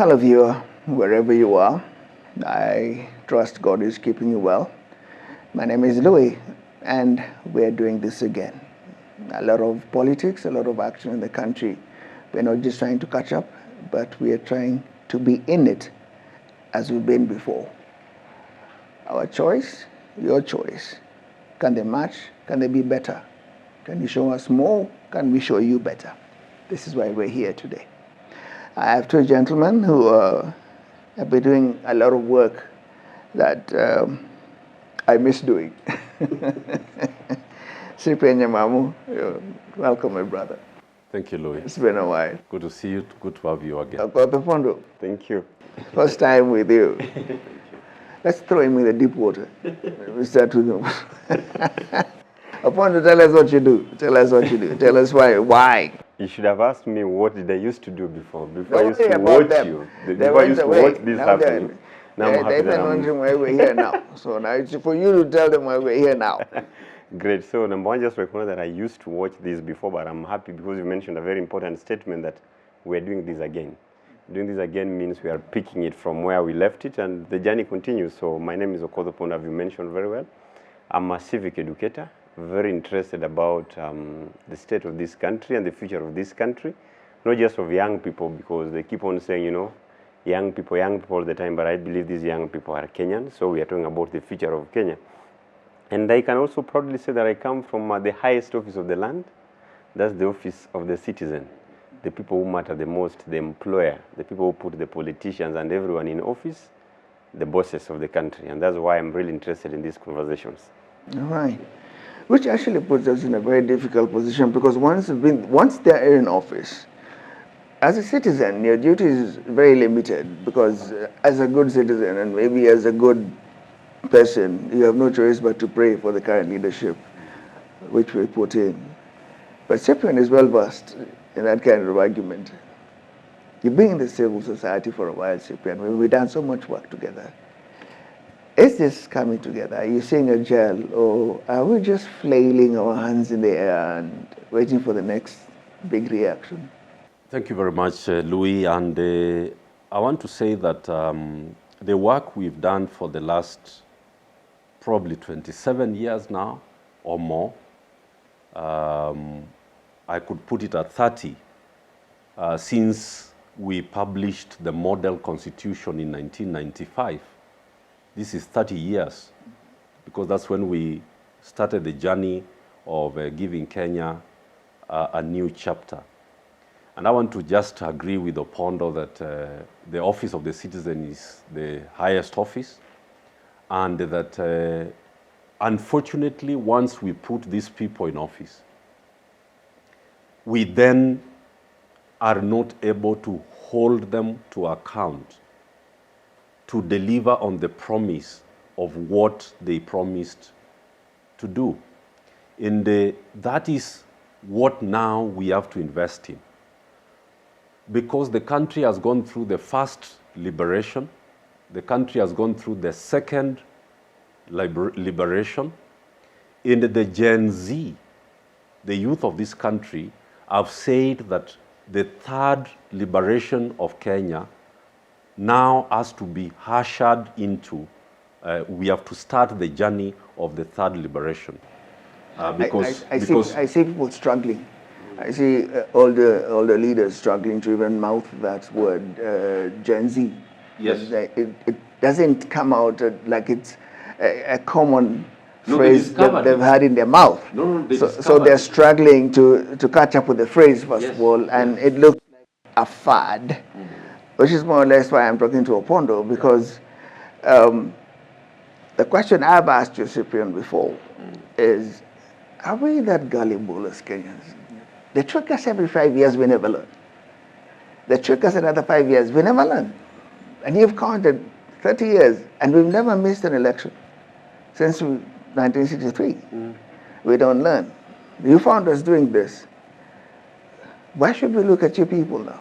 Hello, viewer, wherever you are. I trust God is keeping you well. My name is Louis, and we're doing this again. A lot of politics, a lot of action in the country. We're not just trying to catch up, but we are trying to be in it as we've been before. Our choice, your choice. Can they match? Can they be better? Can you show us more? Can we show you better? This is why we're here today. I have two gentlemen who have been doing a lot of work that I miss doing. Cyprian Nyamamu, welcome, my brother. Thank you, Louis. It's been a while. Good to see you. Good to have you again. Opondo, Thank you. first time with you. Let's throw him in the deep water. We start with him. Opondo, tell us what you do. Tell us what you do. Tell us why. Why? You should have asked me what did I used to do before. Before Don't I used worry to about watch them. you. They Before I went used to away. watch this Now happening. Now I'm happy they've that been wondering why we're here now. So now it's for you to tell them why we're here now. Great. So number one, just recognize that I used to watch this before, but I'm happy because you mentioned a very important statement that we're doing this again. Doing this again means we are picking it from where we left it, and the journey continues. So my name is Opondo, as you mentioned very well. I'm a civic educator, very interested about the state of this country and the future of this country, not just of young people, because they keep on saying, you know, young people all the time, but I believe these young people are Kenyan, so we are talking about the future of Kenya. And I can also proudly say that I come from the highest office of the land. That's the office of the citizen, the people who matter the most, the employer, the people who put the politicians and everyone in office, the bosses of the country. And that's why I'm really interested in these conversations. All right. Which actually puts us in a very difficult position, because once they're in office, as a citizen, your duty is very limited, because as a good citizen and maybe as a good person, you have no choice but to pray for the current leadership, which we put in. But Cyprian is well versed in that kind of argument. You've been in the civil society for a while, Cyprian. We've done so much work together. Is this coming together? Are you seeing a gel, or are we just flailing our hands in the air and waiting for the next big reaction? Thank you very much, Louis. And I want to say that the work we've done for the last probably 27 years now or more, I could put it at 30, since we published the model constitution in 1995. This is 30 years, because that's when we started the journey of giving Kenya a new chapter. And I want to just agree with Opondo that the office of the citizen is the highest office, and that unfortunately, once we put these people in office, we then are not able to hold them to account to deliver on the promise of what they promised to do. And that is what now we have to invest in. Because the country has gone through the first liberation, the country has gone through the second liberation, and the Gen Z, the youth of this country, have said that the third liberation of Kenya now has to be ushered into, we have to start the journey of the third liberation. I see people struggling. I see all the leaders struggling to even mouth that word, Gen Z. Yes. It doesn't come out like it's a common phrase that they've had in their mouth. So they're struggling to catch up with the phrase, first of all, and it looks like a fad, which is more or less why I'm talking to Opondo, because the question I've asked you, Cyprian, before is, are we that gullible as Kenyans? They trick us every 5 years, we never learn. They trick us another 5 years, we never learn. And you've counted 30 years, and we've never missed an election since 1963. We don't learn. You found us doing this. Why should we look at you people now?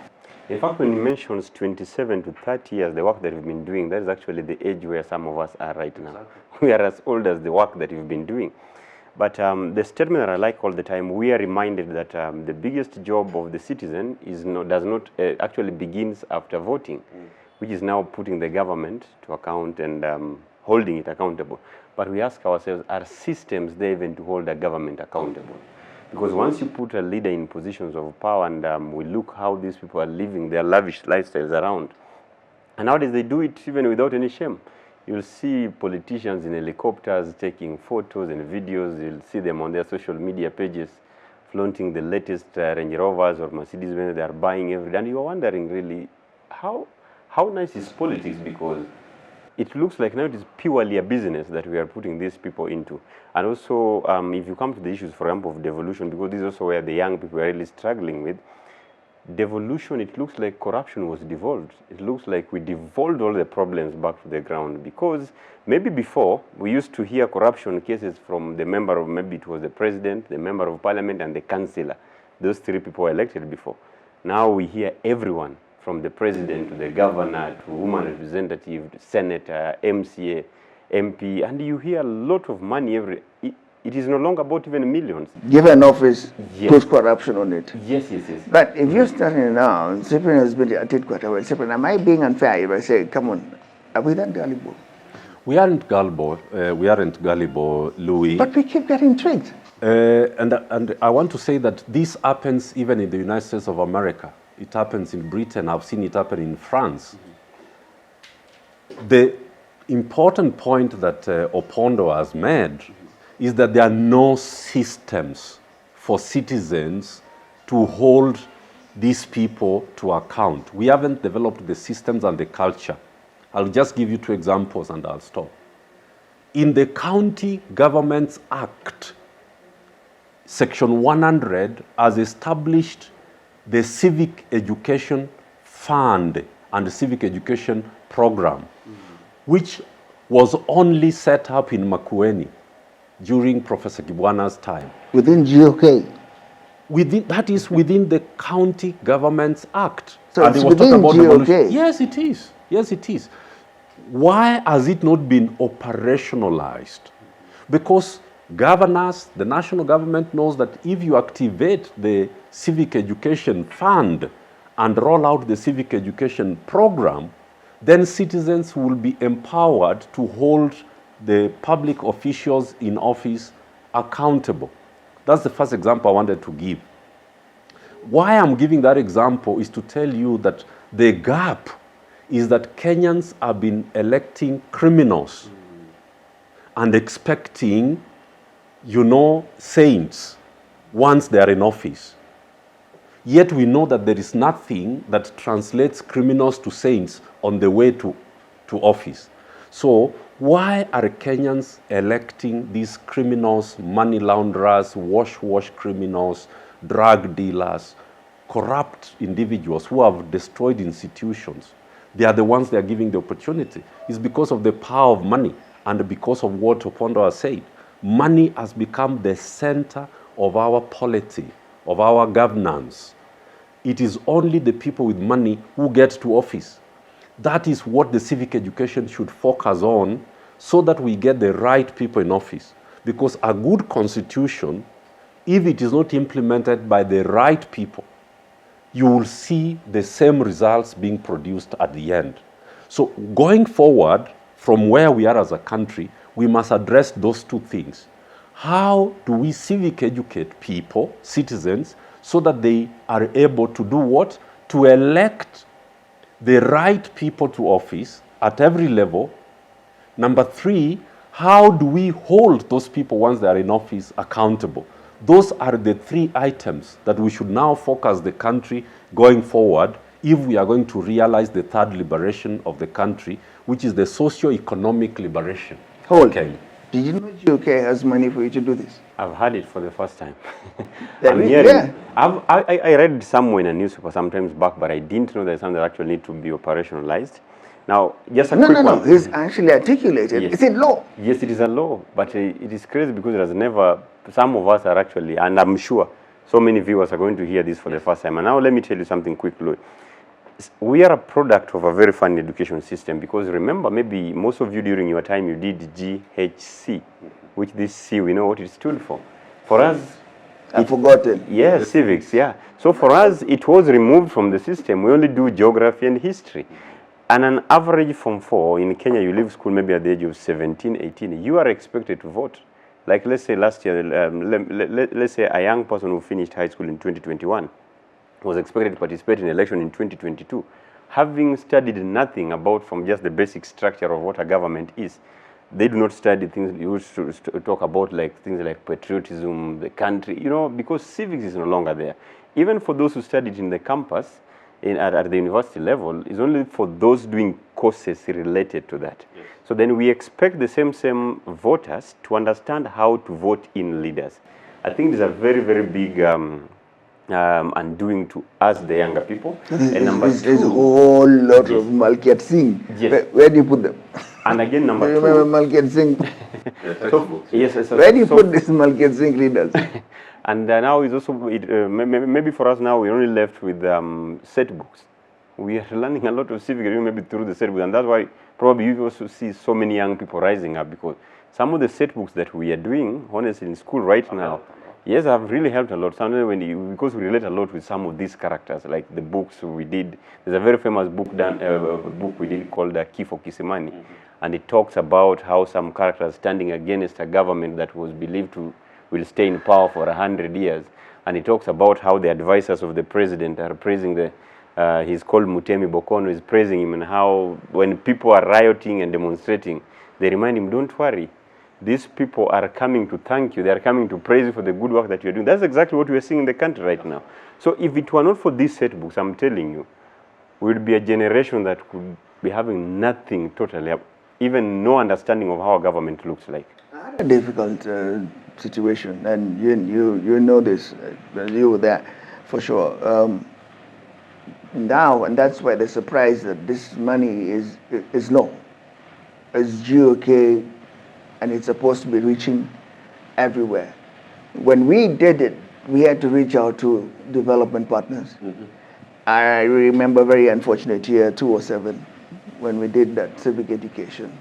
In fact, when you mention 27 to 30 years, the work that we've been doing, that is actually the age where some of us are right now. We are as old as the work that we've been doing. But the statement that I like all the time, we are reminded that the biggest job of the citizen does not actually begins after voting, which is now putting the government to account and holding it accountable. But we ask ourselves, are systems there even to hold the government accountable? Because once you put a leader in positions of power and we look how these people are living their lavish lifestyles around, and nowadays they do it even without any shame. You'll see politicians in helicopters taking photos and videos. You'll see them on their social media pages flaunting the latest Range Rovers or Mercedes-Benz they are buying every day. And you're wondering really, how nice is politics? Because it looks like now it is purely a business that we are putting these people into. And also, if you come to the issues, for example, of devolution, because this is also where the young people are really struggling with, devolution, it looks like corruption was devolved. It looks like we devolved all the problems back to the ground, because maybe before we used to hear corruption cases from the member of, maybe it was the president, the member of parliament and the councillor. Those three people were elected before. Now we hear everyone from the president to the governor to woman representative, to senator, MCA, MP, and you hear a lot of money it is no longer about even millions. Give an office, Yes. put corruption on it. Yes. But if you're starting now, Cyprian has been at it quite a while. Cyprian, am I being unfair if I say, come on, are we that gullible? We aren't gullible, Louis. But we keep getting tricked. And I want to say that this happens even in the United States of America. It happens in Britain. I've seen it happen in France. The important point that Opondo has made is that there are no systems for citizens to hold these people to account. We haven't developed the systems and the culture. I'll just give you two examples and I'll stop. In the County Governments Act, Section 100 has established the Civic Education Fund and the Civic Education Program, which was only set up in Makueni during Professor Kibwana's time. Within GOK? That is within the County Governments Act. So it's within GOK? Yes, it is. Yes, it is. Why has it not been operationalized? Because governors, the national government knows that if you activate the Civic Education Fund and roll out the Civic Education Program, then citizens will be empowered to hold the public officials in office accountable. That's the first example I wanted to give. Why I'm giving that example is to tell you that the gap is that Kenyans have been electing criminals and expecting, saints once they are in office. Yet we know that there is nothing that translates criminals to saints on the way to office. So why are Kenyans electing these criminals, money launderers, wash criminals, drug dealers, corrupt individuals who have destroyed institutions? They are the ones they are giving the opportunity. It's because of the power of money and because of what Opondo has said. Money has become the center of our polity, of our governance. It is only the people with money who get to office. That is what the civic education should focus on, so that we get the right people in office. Because a good constitution, if it is not implemented by the right people, you will see the same results being produced at the end. So going forward, from where we are as a country, we must address those two things. How do we civic educate people, citizens, so that they are able to do what? To elect the right people to office at every level. Number three, how do we hold those people once they are in office accountable? Those are the three items that we should now focus the country going forward if we are going to realize the third liberation of the country, which is the socio-economic liberation. Hold. Okay. Did you know GOK has money for you to do this? I've heard it for the first time. Yeah. I read somewhere in a newspaper sometimes back, but I didn't know that something that actually need to be operationalized. Now, just a quick one. No. He's actually articulated. Yes. It's in law. Yes, it is a law, but it is crazy because it has never, some of us are actually, and I'm sure so many viewers are going to hear this for the first time. And now let me tell you something quickly. We are a product of a very fun education system, because remember, maybe most of you during your time you did GHC, which this C, we know what it stood for. For us, I've forgotten. yes, civics, yeah. So for us, it was removed from the system. We only do geography and history. And an average Form 4 in Kenya, you leave school maybe at the age of 17, 18, you are expected to vote. Like let's say last year, let's say a young person who finished high school in 2021 was expected to participate in election in 2022. Having studied nothing about from just the basic structure of what a government is, they do not study things you used to talk about, like things like patriotism, the country, you know, because civics is no longer there. Even for those who studied in the campus, at the university level, is only for those doing courses related to that. Yes. So then we expect the same voters to understand how to vote in leaders. I think it's a very, very big undoing to us, the younger people. And number two, there's a whole lot of Malkiat Singh. Yes. Where do you put them? And again, number Do you two. remember Malkiat Singh? Yes. Where do you put these Malkiat Singh leaders? And now it's also, maybe for us now, we're only left with set books. We are learning a lot of civic maybe through the set books, and that's why probably you also see so many young people rising up, because some of the set books that we are doing, honestly, in school right now, yes, have really helped a lot. Sometimes because we relate a lot with some of these characters, like the books we did. There's a very famous book we did called Kifo Kisimani, and it talks about how some characters standing against a government that was believed to will stay in power for 100 years. And he talks about how the advisors of the president are praising he's called Mutemi Bokono, is praising him, and how when people are rioting and demonstrating, they remind him, don't worry, these people are coming to thank you, they are coming to praise you for the good work that you're doing. That's exactly what we're seeing in the country right now. So if it were not for these set books, I'm telling you, we would be a generation that could be having nothing totally, even no understanding of how a government looks like. I had a difficult situation, and you know this, you were there for sure. Now, and that's why the surprise that this money is low. It's GOK, and it's supposed to be reaching everywhere. When we did it, we had to reach out to development partners. Mm-hmm. I remember very unfortunate year 2007 when we did that civic education.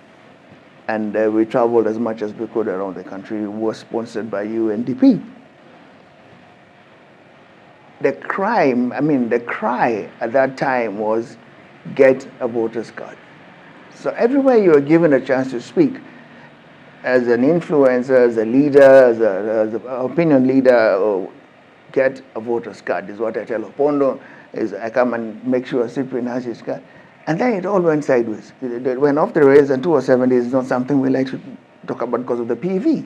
And we traveled as much as we could around the country. It was sponsored by UNDP. The cry at that time was, get a voter's card. So everywhere you are given a chance to speak, as an influencer, as a leader, as an opinion leader, or get a voter's card is what I tell Opondo, is I come and make sure Cyprian has his card. And then it all went sideways. It went off the rails, and 2007 is not something we like to talk about because of the PV.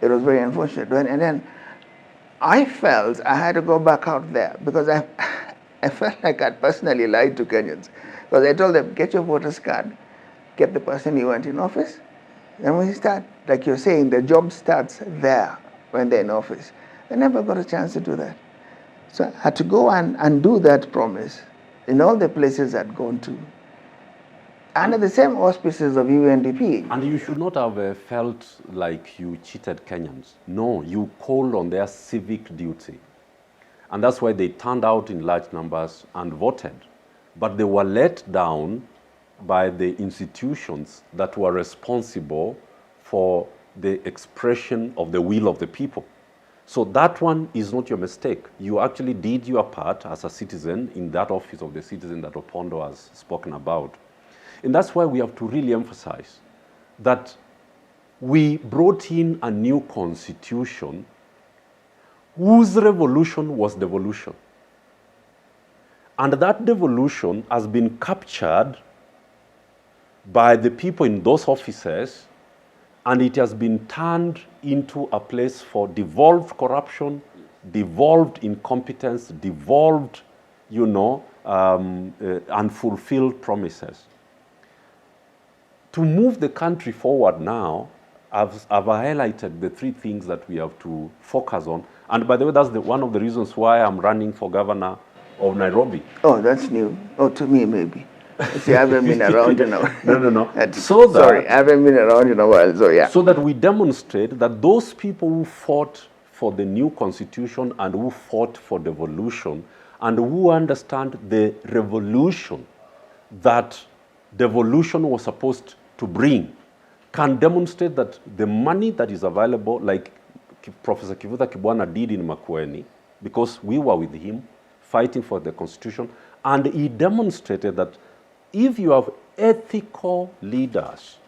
It was very unfortunate. And then I felt I had to go back out there because I felt like I'd personally lied to Kenyans. Because I told them, get your voter's card, get the person you want in office, then we start. Like you're saying, the job starts there when they're in office. They never got a chance to do that. So I had to go and do that promise in all the places I'd gone to, under the same auspices of UNDP. And you should not have felt like you cheated Kenyans. No, you called on their civic duty. And that's why they turned out in large numbers and voted. But they were let down by the institutions that were responsible for the expression of the will of the people. So that one is not your mistake. You actually did your part as a citizen in that office of the citizen that Opondo has spoken about. And that's why we have to really emphasize that we brought in a new constitution whose revolution was devolution. And that devolution has been captured by the people in those offices, and it has been turned into a place for devolved corruption, devolved incompetence, devolved, unfulfilled promises. To move the country forward now, I've highlighted the three things that we have to focus on. And by the way, that's one of the reasons why I'm running for governor of Nairobi. Oh, that's new. Oh, to me, maybe. See, I haven't been around in a while. No. Sorry, I haven't been around in a while, so yeah. So that we demonstrate that those people who fought for the new constitution and who fought for devolution and who understand the revolution that devolution was supposed to bring, can demonstrate that the money that is available, like Professor Kivuta Kibwana did in Makueni, because we were with him fighting for the constitution, and he demonstrated that if you have ethical leaders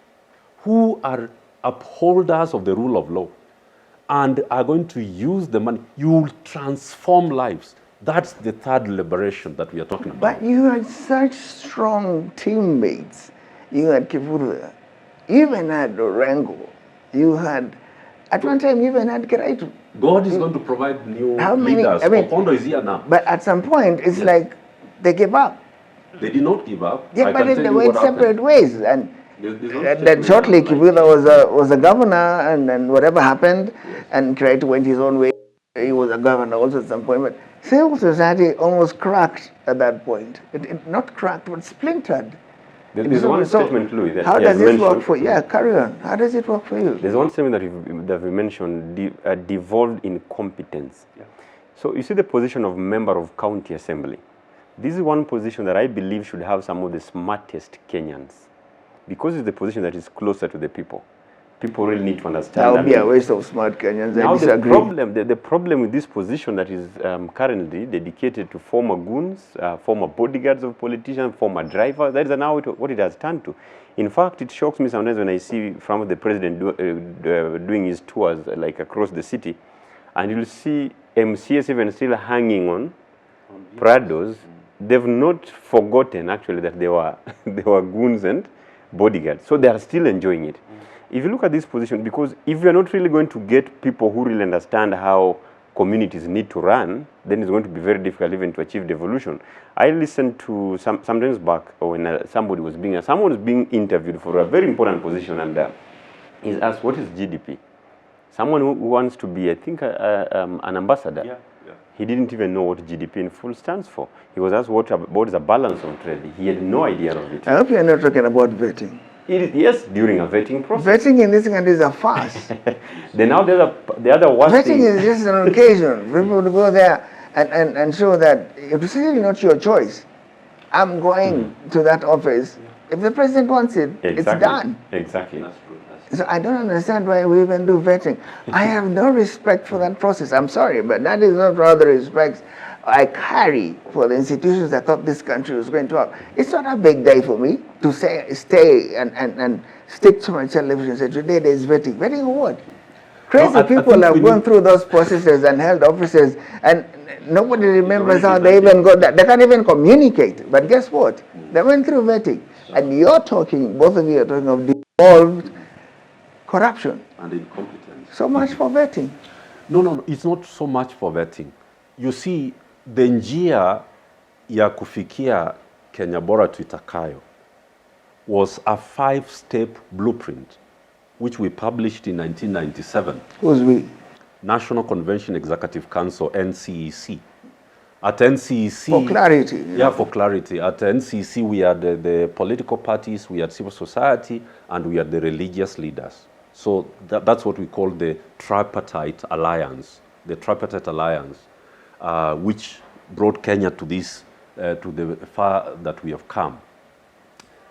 who are upholders of the rule of law and are going to use the money, you will transform lives. That's the third liberation that we are talking about. But you had such strong teammates. You had Kivuta, you even had Orengo, you had, at one time you even had Kiraitu. God is going to provide new How many, leaders. I mean, Opondo is here now. But at some point, it's like they gave up. They did not give up. Yeah, but then they went separate ways. And There's then shortly, Kivuta was a governor, and then whatever happened, and Kiraitu went his own way. He was a governor also at some point. But civil society almost cracked at that point. It not cracked, but splintered. There's one statement, Louis, that how does this work for you? Yeah, carry on. How does it work for you? There's one statement that we mentioned, devolved incompetence. Yeah. So you see the position of member of county assembly. This is one position that I believe should have some of the smartest Kenyans, because it's the position that is closer to the people. People really need to understand that would be a waste of smart Kenyans. Now the problem with this position that is currently dedicated to former goons, former bodyguards of politicians, former drivers, that is now what it has turned to. In fact, it shocks me sometimes when I see from the president doing his tours like across the city, and you'll see MCS even still hanging on Prados. They've not forgotten actually that they were goons and bodyguards, so they are still enjoying it. If you look at this position, because if you're not really going to get people who really understand how communities need to run, then it's going to be very difficult even to achieve devolution. I listened to sometimes back when someone was being interviewed for a very important position, and he's asked, what is GDP? Someone who wants to be, I think, an ambassador. Yeah. He didn't even know what GDP in full stands for. He was asked what is a balance of trade. He had no idea of it. I hope you're not talking about vetting. Yes, during a vetting process. Vetting in this country is a farce. Then now the other worst vetting thing is just an occasion. People to go there and show that it's really not your choice. I'm going to that office. If the president wants it, it's done. Exactly. That's true. So I don't understand why we even do vetting. I have no respect for that process. I'm sorry, but that is not all the respect I carry for the institutions I thought this country was going to have. It's not a big day for me to stay and stick to my television and say, today there is vetting. Vetting of what? Crazy people have gone through those processes and held offices, and nobody remembers how they even got that. They can't even communicate. But guess what? They went through vetting. And both of you are talking of devolved corruption. And incompetence. So much for vetting. No, it's not so much for vetting. You see, the njia ya kufikia Kenya bora tuitakayo was a 5-step blueprint, which we published in 1997. Who's we? National Convention Executive Council, NCEC. At NCEC... For clarity. Yeah, for clarity. At NCEC, we had the political parties, we had civil society, and we had the religious leaders. So that's what we call the tripartite alliance. The tripartite alliance, which brought Kenya to this, to the far that we have come.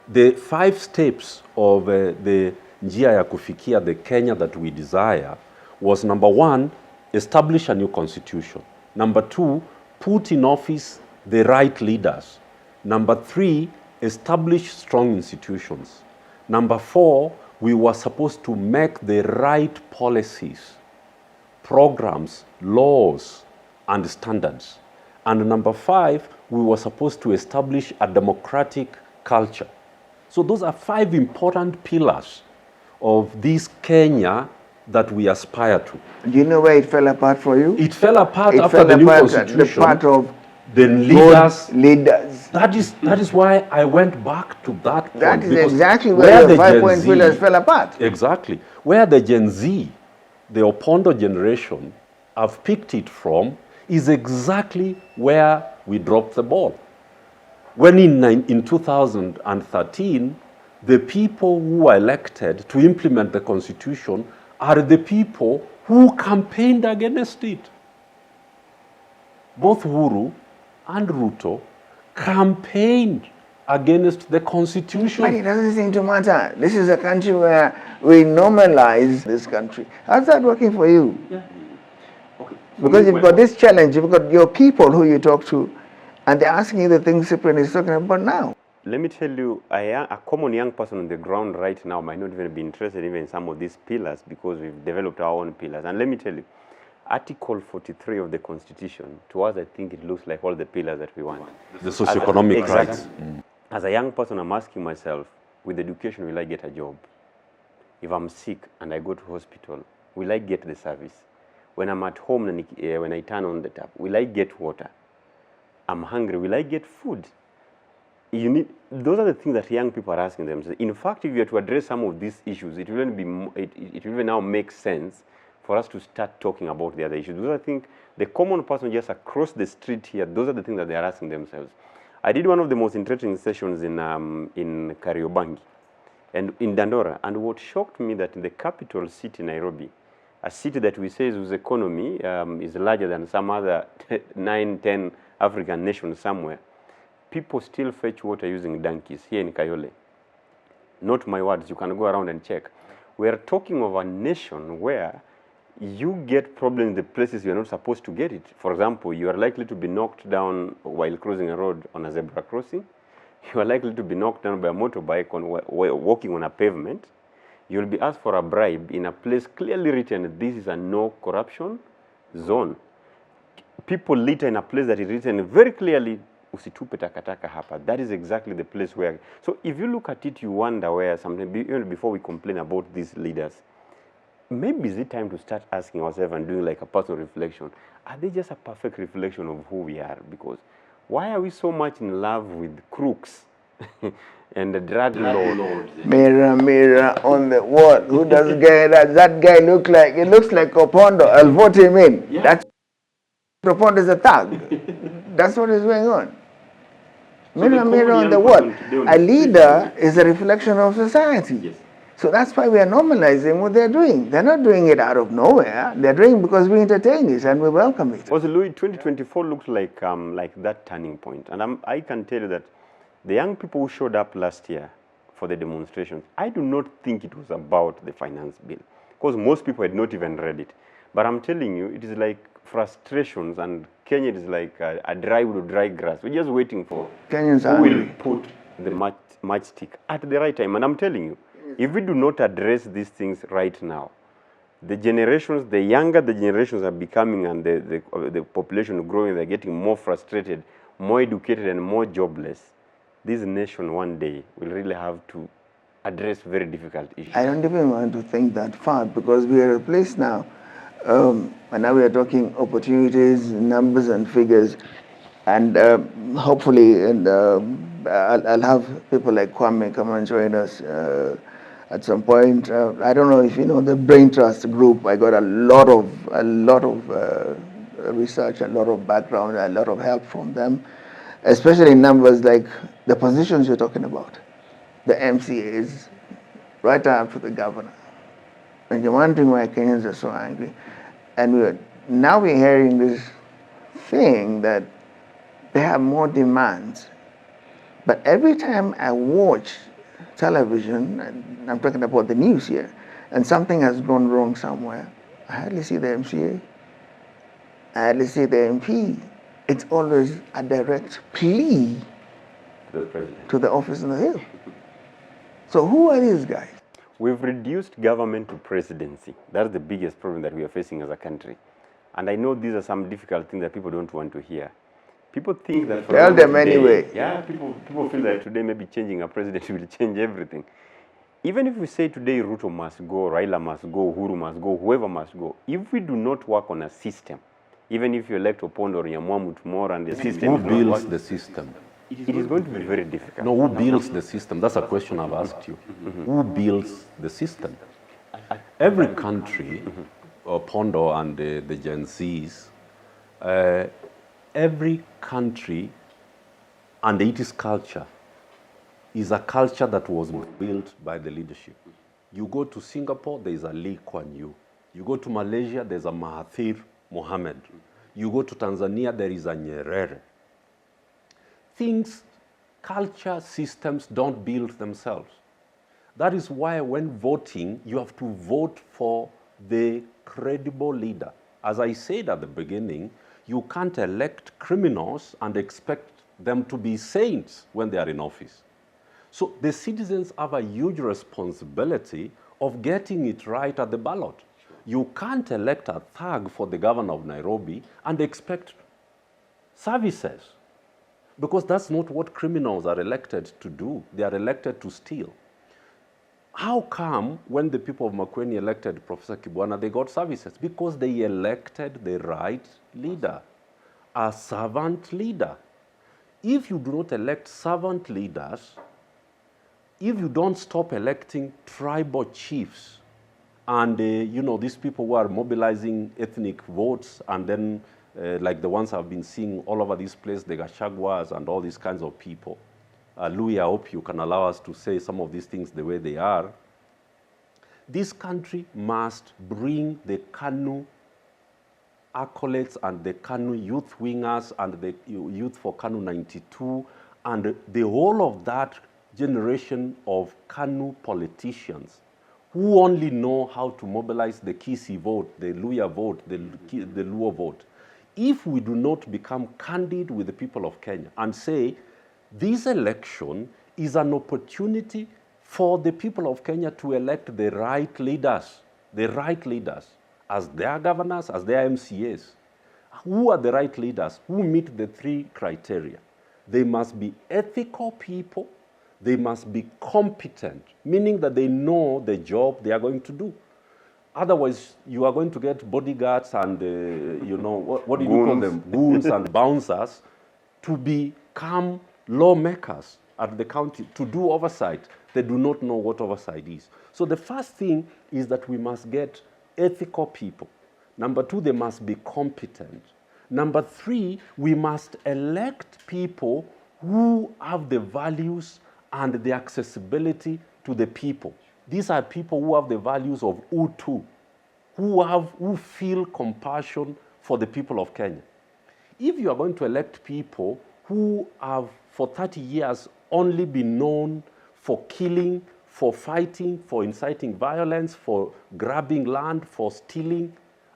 The 5 steps of the njia ya kufikia the Kenya that we desire was, number 1, establish a new constitution. Number 2, put in office the right leaders. Number 3, establish strong institutions. Number 4, we were supposed to make the right policies, programs, laws, and standards. And number 5, we were supposed to establish a democratic culture. So those are 5 important pillars of this Kenya that we aspire to. Do you know where it fell apart for you? It fell apart after the new constitution. The part of the leaders. That is why I went back to that point. That is exactly where the 5-point pillars fell apart. Exactly. Where the Gen Z, the Opondo generation, have picked it from is exactly where we dropped the ball. When in 2013, the people who were elected to implement the constitution are the people who campaigned against it. Both Uhuru and Ruto campaigned against the But constitution. it doesn't seem to matter. This is a country where we normalize this country. How's that working for you? Okay. Because you've got this challenge, you've got your people who you talk to, and they're asking you the things Cyprian is talking about now. Let me tell you, a common young person on the ground right now might not even be interested even in some of these pillars because we've developed our own pillars. And let me tell you, Article 43 of the Constitution, to us, I think it looks like all the pillars that we want. The socioeconomic Exactly. rights. As a young person, I'm asking myself, with education, will I get a job? If I'm sick and I go to hospital, will I get the service? When I'm at home and when I turn on the tap, will I get water? I'm hungry, will I get food? Those are the things that young people are asking themselves. In fact, if you are to address some of these issues, it will even now make sense for us to start talking about the other issues. Those are things, the common person just across the street here, those are the things that they are asking themselves. I did one of the most interesting sessions in Kariobangi and in Dandora, and what shocked me that in the capital city, Nairobi, a city that we say whose economy is larger than some other 9, 10 African nations somewhere, people still fetch water using donkeys here in Kayole. Not my words, you can go around and check. We are talking of a nation where you get problems in the places you are not supposed to get it. For example, you are likely to be knocked down while crossing a road on a zebra crossing. You are likely to be knocked down by a motorbike walking on a pavement. You will be asked for a bribe in a place clearly written, this is a no corruption zone. People litter in a place that is written very clearly, usitupe takataka hapa. That is exactly the place where. So if you look at it, you wonder where something, even before we complain about these leaders, maybe is it time to start asking ourselves and doing like a personal reflection. Are they just a perfect reflection of who we are? Because why are we so much in love with crooks and the drug lords? Mirror, mirror on the wall. Who does that guy look like? It looks like Opondo. I'll vote him in. Yeah. That's Opondo is a thug. That's what is going on. Mirror, mirror on the wall. A leader is a reflection of society. Yes. So that's why we are normalizing what they're doing. They're not doing it out of nowhere. They're doing it because we entertain it and we welcome it. Also, Louis, 2024 looks like that turning point. And I can tell you that the young people who showed up last year for the demonstrations, I do not think it was about the finance bill, because most people had not even read it. But I'm telling you, it is like frustrations, and Kenya is like a dry wood, dry grass. We're just waiting for Kenyans who will put the matchstick at the right time. And I'm telling you, if we do not address these things right now, the generations, the younger the generations are becoming, and the population growing, they're getting more frustrated, more educated, and more jobless. This nation one day will really have to address very difficult issues. I don't even want to think that far, because we are at a place now, and now we are talking opportunities, numbers and figures, and hopefully, and I'll have people like Kwame come and join us at some point. I don't know if you know the Brain Trust group. I got a lot of research, a lot of background, a lot of help from them, especially in numbers like the positions you're talking about, the MCAs, right up to the governor. And you're wondering why Kenyans are so angry. And now we're hearing this thing that they have more demands. But every time I watch television, and I'm talking about the news here, and something has gone wrong somewhere, I hardly see the MCA, I hardly see the MP. It's always a direct plea to the office on the Hill. So who are these guys? We've reduced government to presidency. That's the biggest problem that we are facing as a country. And I know these are some difficult things that people don't want to hear. People think that... Tell them anyway. Yeah, people feel that today maybe changing a president will change everything. Even if we say today Ruto must go, Raila must go, Uhuru must go, whoever must go, if we do not work on a system, even if you elect Opondo or Nyamwamu tomorrow and the system... Who builds the system? It is going to be very difficult. No, who builds the system? That's a question I've asked you. Who builds the system? Every country, Pondo and the Gen Zs, every country and its culture is a culture that was built by the leadership. You go to Singapore, there is a Lee Kuan Yew. You go to Malaysia, there's a Mahathir Mohamad. You go to Tanzania, there is a Nyerere. Things culture systems don't build themselves. That is why when voting, you have to vote for the credible leader. As I said at the beginning, you can't elect criminals and expect them to be saints when they are in office. So the citizens have a huge responsibility of getting it right at the ballot. You can't elect a thug for the governor of Nairobi and expect services, because that's not what criminals are elected to do. They are elected to steal. How come when the people of Makueni elected Professor Kibwana, they got services? Because they elected the right leader, a servant leader. If you do not elect servant leaders, if you don't stop electing tribal chiefs, and these people who are mobilizing ethnic votes, and then like the ones I've been seeing all over this place, the Gachagwas and all these kinds of people. Louis, I hope you can allow us to say some of these things the way they are. This country must bring the KANU accolades and the KANU youth wingers and the youth for KANU 92 and the whole of that generation of KANU politicians who only know how to mobilize the Kisi vote, the Luya vote, the Luo vote. If we do not become candid with the people of Kenya and say, this election is an opportunity for the people of Kenya to elect the right leaders as their governors, as their MCAs. Who are the right leaders? Who meet the three criteria? They must be ethical people. They must be competent, meaning that they know the job they are going to do. Otherwise, you are going to get bodyguards and, what do you call them? Goons and bouncers to become lawmakers at the county, to do oversight. They do not know what oversight is. So the first thing is that we must get ethical people. Number two, they must be competent. Number three, we must elect people who have the values and the accessibility to the people. These are people who have the values of Utu, who feel compassion for the people of Kenya. If you are going to elect people who have for 30 years only been known for killing, for fighting, for inciting violence, for grabbing land, for stealing,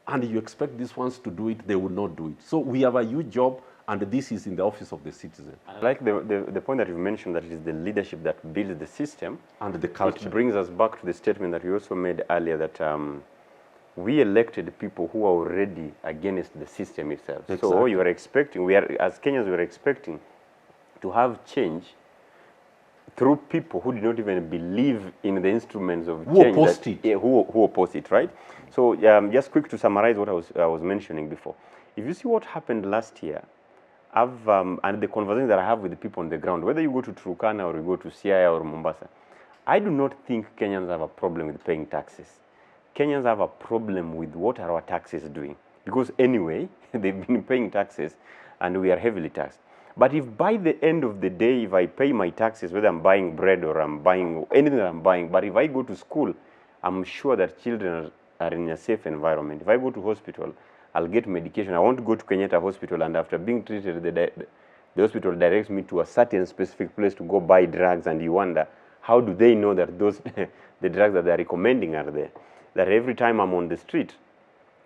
and you expect these ones to do it, they will not do it. So we have a huge job, and this is in the office of the citizen. I like the point that you mentioned, that it is the leadership that builds the system. And the culture. It brings us back to the statement that we also made earlier, that we elected people who are already against the system itself. Exactly. So you are expecting, as Kenyans, we are expecting to have change through people who do not even believe in the instruments of change. Who oppose it, right? So just quick to summarize what I was mentioning before. If you see what happened last year, and the conversations that I have with the people on the ground, whether you go to Turkana or you go to Siaya or Mombasa, I do not think Kenyans have a problem with paying taxes. Kenyans have a problem with what are our taxes doing. Because anyway, they've been paying taxes and we are heavily taxed. But if by the end of the day, if I pay my taxes, whether I'm buying bread or I'm buying anything that I'm buying, but if I go to school, I'm sure that children are in a safe environment. If I go to hospital, I'll get medication. I want to go to Kenyatta Hospital, and after being treated, the hospital directs me to a certain specific place to go buy drugs, and you wonder, how do they know that those the drugs that they're recommending are there? That every time I'm on the street,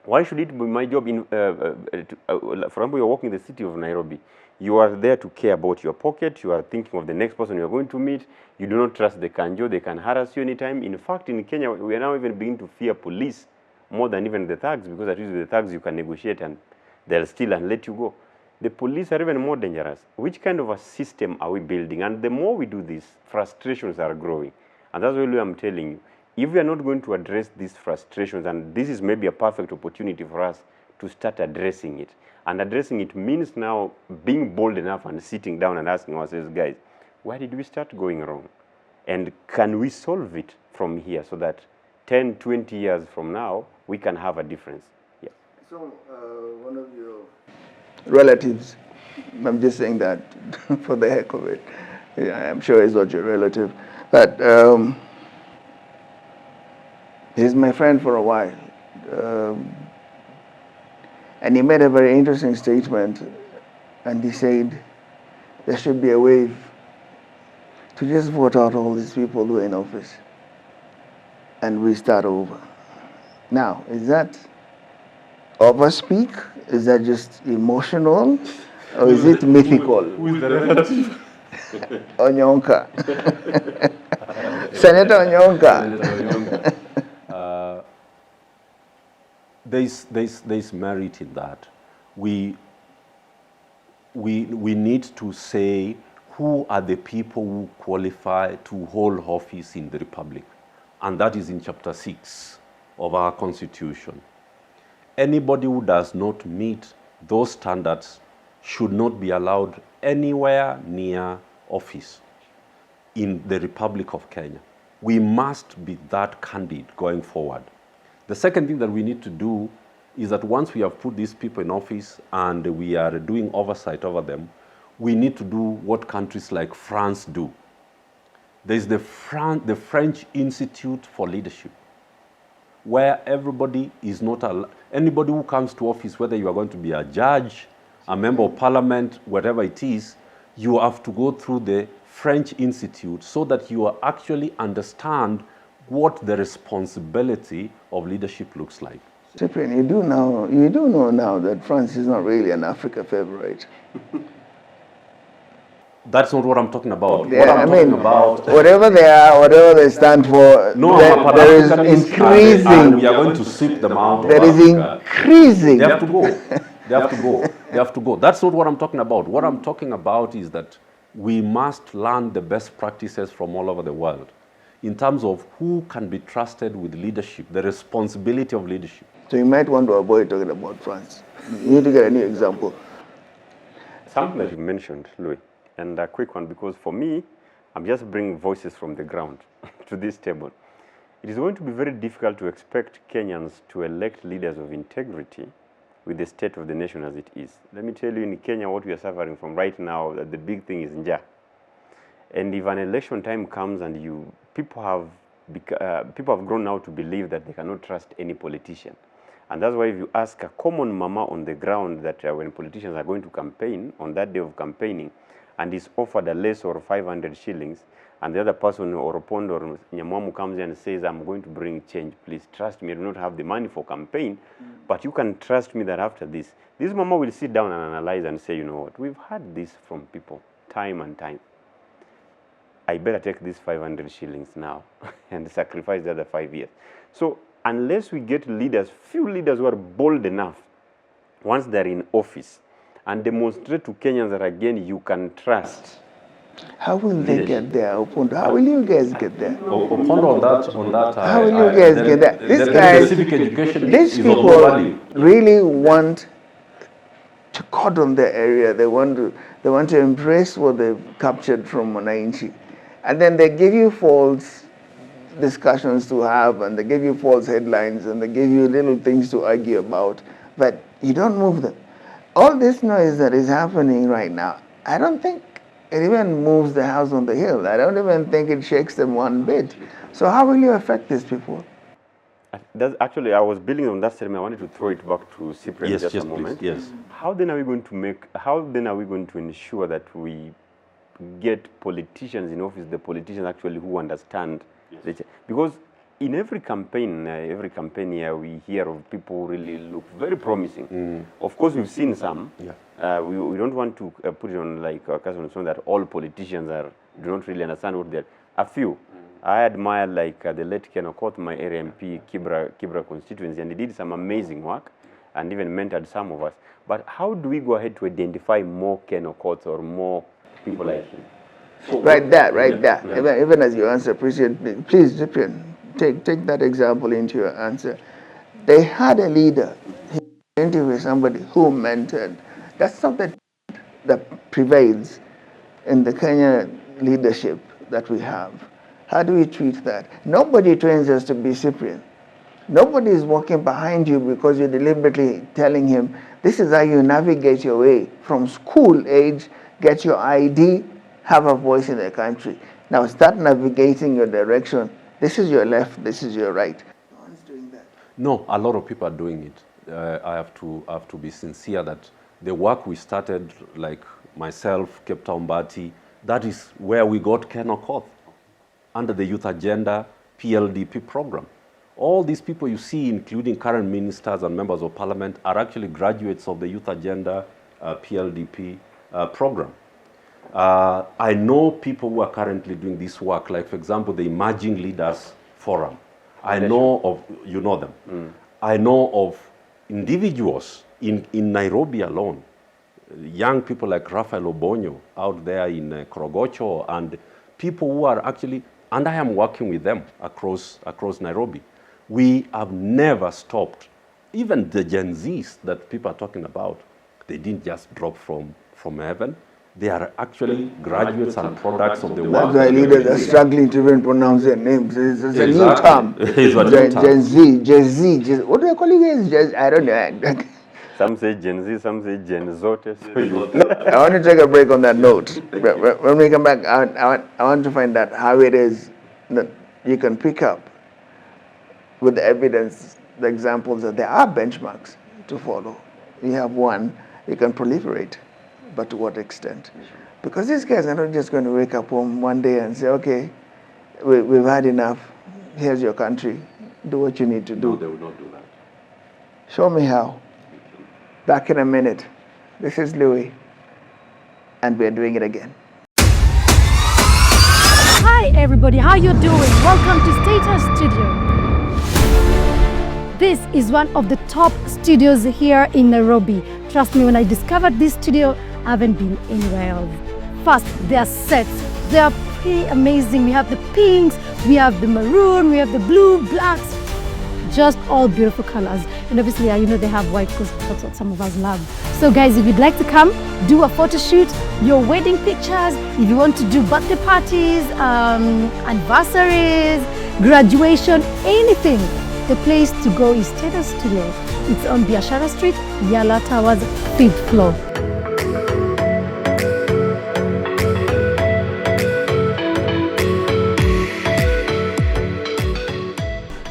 why should it be my job? For example, you're walking the city of Nairobi. You are there to care about your pocket. You are thinking of the next person you're going to meet. You do not trust the kanjo. They can harass you anytime. In fact, in Kenya, we are now even beginning to fear police more than even the thugs, because at least with the thugs you can negotiate and they'll steal and let you go. The police are even more dangerous. Which kind of a system are we building? And the more we do this, frustrations are growing. And that's really what I'm telling you. If we are not going to address these frustrations, and this is maybe a perfect opportunity for us to start addressing it. And addressing it means now being bold enough and sitting down and asking ourselves, guys, where did we start going wrong? And can we solve it from here so that 10, 20 years from now, we can have a difference? Yeah. So one of your relatives, I'm just saying that for the heck of it, I'm sure he's not your relative, but he's my friend for a while. And he made a very interesting statement, and he said there should be a wave to just vote out all these people who are in office and we start over. Now, is that overspeak? Is that just emotional? Or is it mythical? Who is the relative? Onyonka. Senator Onyonka. There's merit in that. We need to say who are the people who qualify to hold office in the Republic. And that is in Chapter 6 of our Constitution. Anybody who does not meet those standards should not be allowed anywhere near office in the Republic of Kenya. We must be that candid going forward. The second thing that we need to do is that once we have put these people in office and we are doing oversight over them, we need to do what countries like France do. There's the French Institute for Leadership, where everybody is not allowed, anybody who comes to office, whether you are going to be a judge, a member of parliament, whatever it is, you have to go through the French Institute so that you actually understand what the responsibility of leadership looks like. Cyprian, you do know now that France is not really an Africa favorite. That's not what I'm talking about. Yeah, what I'm talking about, whatever they are, whatever they stand for, no, there is increasing. And we are going to sweep them out. There is increasing. They have to go. They have to go. They have to go. That's not what I'm talking about. What I'm talking about is that we must learn the best practices from all over the world in terms of who can be trusted with leadership, the responsibility of leadership. So you might want to avoid talking about France. You need to get a new example. Something that you mentioned, Louis, and a quick one, because for me, I'm just bringing voices from the ground to this table. It is going to be very difficult to expect Kenyans to elect leaders of integrity with the state of the nation as it is. Let me tell you, in Kenya, what we are suffering from right now, the big thing is njaa. And if an election time comes and people have grown now to believe that they cannot trust any politician. And that's why if you ask a common mama on the ground that when politicians are going to campaign, on that day of campaigning, and is offered a less or 500 shillings, and the other person or Opondo or Nyamwamu comes in and says, I'm going to bring change, please trust me, I do not have the money for campaign, but you can trust me that after this mama will sit down and analyze and say, you know what, we've had this from people time and time. I better take these 500 shillings now and sacrifice the other 5 years. So unless we get leaders, few leaders who are bold enough, once they're in office, and demonstrate to Kenyans that again you can trust. How will they get there, Opondo? How will you guys get there? Opondo on that. How will you guys get there? These guys, civic education these people really want to cordon their area. They want to embrace what they've captured from Wananchi. And then they give you false discussions to have, and they give you false headlines, and they give you little things to argue about, but you don't move them. All this noise that is happening right now, I don't think it even moves the house on the hill. I don't even think it shakes them one bit. So how will you affect these people? Actually, I was building on that statement. I wanted to throw it back to Cyprian just a moment. Please, yes. How then are we going to ensure that we get politicians in office, the politicians actually who understand? Yes. Because in every campaign here, we hear of people who really look very promising. Of course, we've seen some. Yeah. We don't want to put it on like a case on that all politicians do not really understand what they're. A few. I admire like the late Ken Okoth, my area MP, Kibra constituency, and he did some amazing work and even mentored some of us. But how do we go ahead to identify more Ken Okoth or more people like him? Right there. Yeah. Even as you answer, please, Cyprian, take that example into your answer. They had a leader. He interviewed somebody who mentored. That's something that prevails in the Kenya leadership that we have. How do we treat that? Nobody trains us to be Cyprian. Nobody is walking behind you because you're deliberately telling him, this is how you navigate your way from school age, get your ID, have a voice in the country. Now start navigating your direction. This is your left, this is your right. No one's doing that. No, a lot of people are doing it. I have to be sincere that the work we started, like myself, Cape Town Bati, That is where we got Ken Okoth under the Youth Agenda PLDP program. All these people you see, including current ministers and members of parliament, are actually graduates of the Youth Agenda PLDP program. I know people who are currently doing this work, like, for example, the Emerging Leaders Forum. I know of, you know them. I know of individuals in Nairobi alone, young people like Raphael Obonyo out there in Korogocho, and people who are actually, and I am working with them across Nairobi. We have never stopped. Even the Gen Zs that people are talking about, they didn't just drop from heaven. They are actually graduates and products of the work. That's why leaders are struggling to even pronounce their names. It's a new term. It's a new term. Gen Z. What do you call it guys? I don't know. Some say Gen Z, some say Gen Zote. I want to take a break on that note. When we come back, I want to find out how it is that you can pick up with the evidence, the examples that there are benchmarks to follow. You have one, you can proliferate, but to what extent? Because these guys are not just going to wake up one day and say, okay, we've had enough, here's your country, do what you need to do. No, they will not do that. Show me how. Back in a minute. This is Louis, and we're doing it again. Hi everybody, how you doing? Welcome to Status Studio. This is one of the top studios here in Nairobi. Trust me, when I discovered this studio, I haven't been anywhere else. First, their sets, they are pretty amazing. We have the pinks, we have the maroon, we have the blue, blacks, just all beautiful colors. And obviously, you know, they have white because that's what some of us love. So guys, if you'd like to come, do a photo shoot, your wedding pictures, if you want to do birthday parties, anniversaries, graduation, anything, the place to go is Status Studio. It's on Biashara Street, Yala Towers, 5th floor.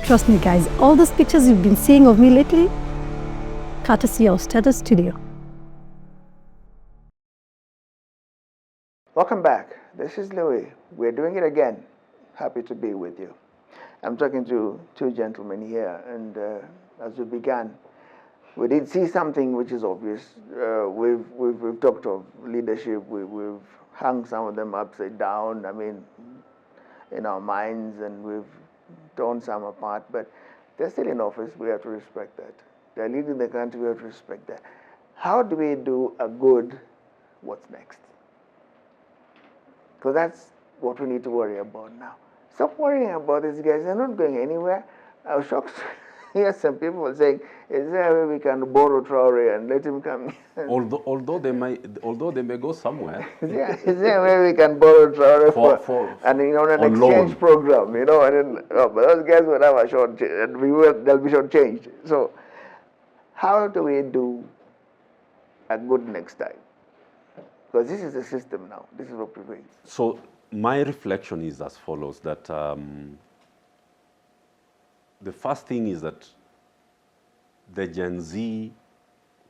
Trust me guys, all those pictures you've been seeing of me lately, courtesy of Status Studio. Welcome back. This is Louis. We're doing it again. Happy to be with you. I'm talking to two gentlemen here, and as we began, we did see something which is obvious. We've talked of leadership. We've hung some of them upside down. I mean, in our minds, and we've torn some apart. But they're still in office. We have to respect that. They're leading the country. We have to respect that. How do we do a good? What's next? Because that's what we need to worry about now. Stop worrying about these guys. They're not going anywhere. I was shocked to hear some people saying, is there a way we can borrow Traore and let him come? Although they may go somewhere. Is there a way we can borrow Traore for an exchange loan program? You know, but those guys will have a short, and they'll be shortchanged. So, how do we do a good next time? Because this is the system now. This is what prevails. So my reflection is as follows, that the first thing is that the Gen Z,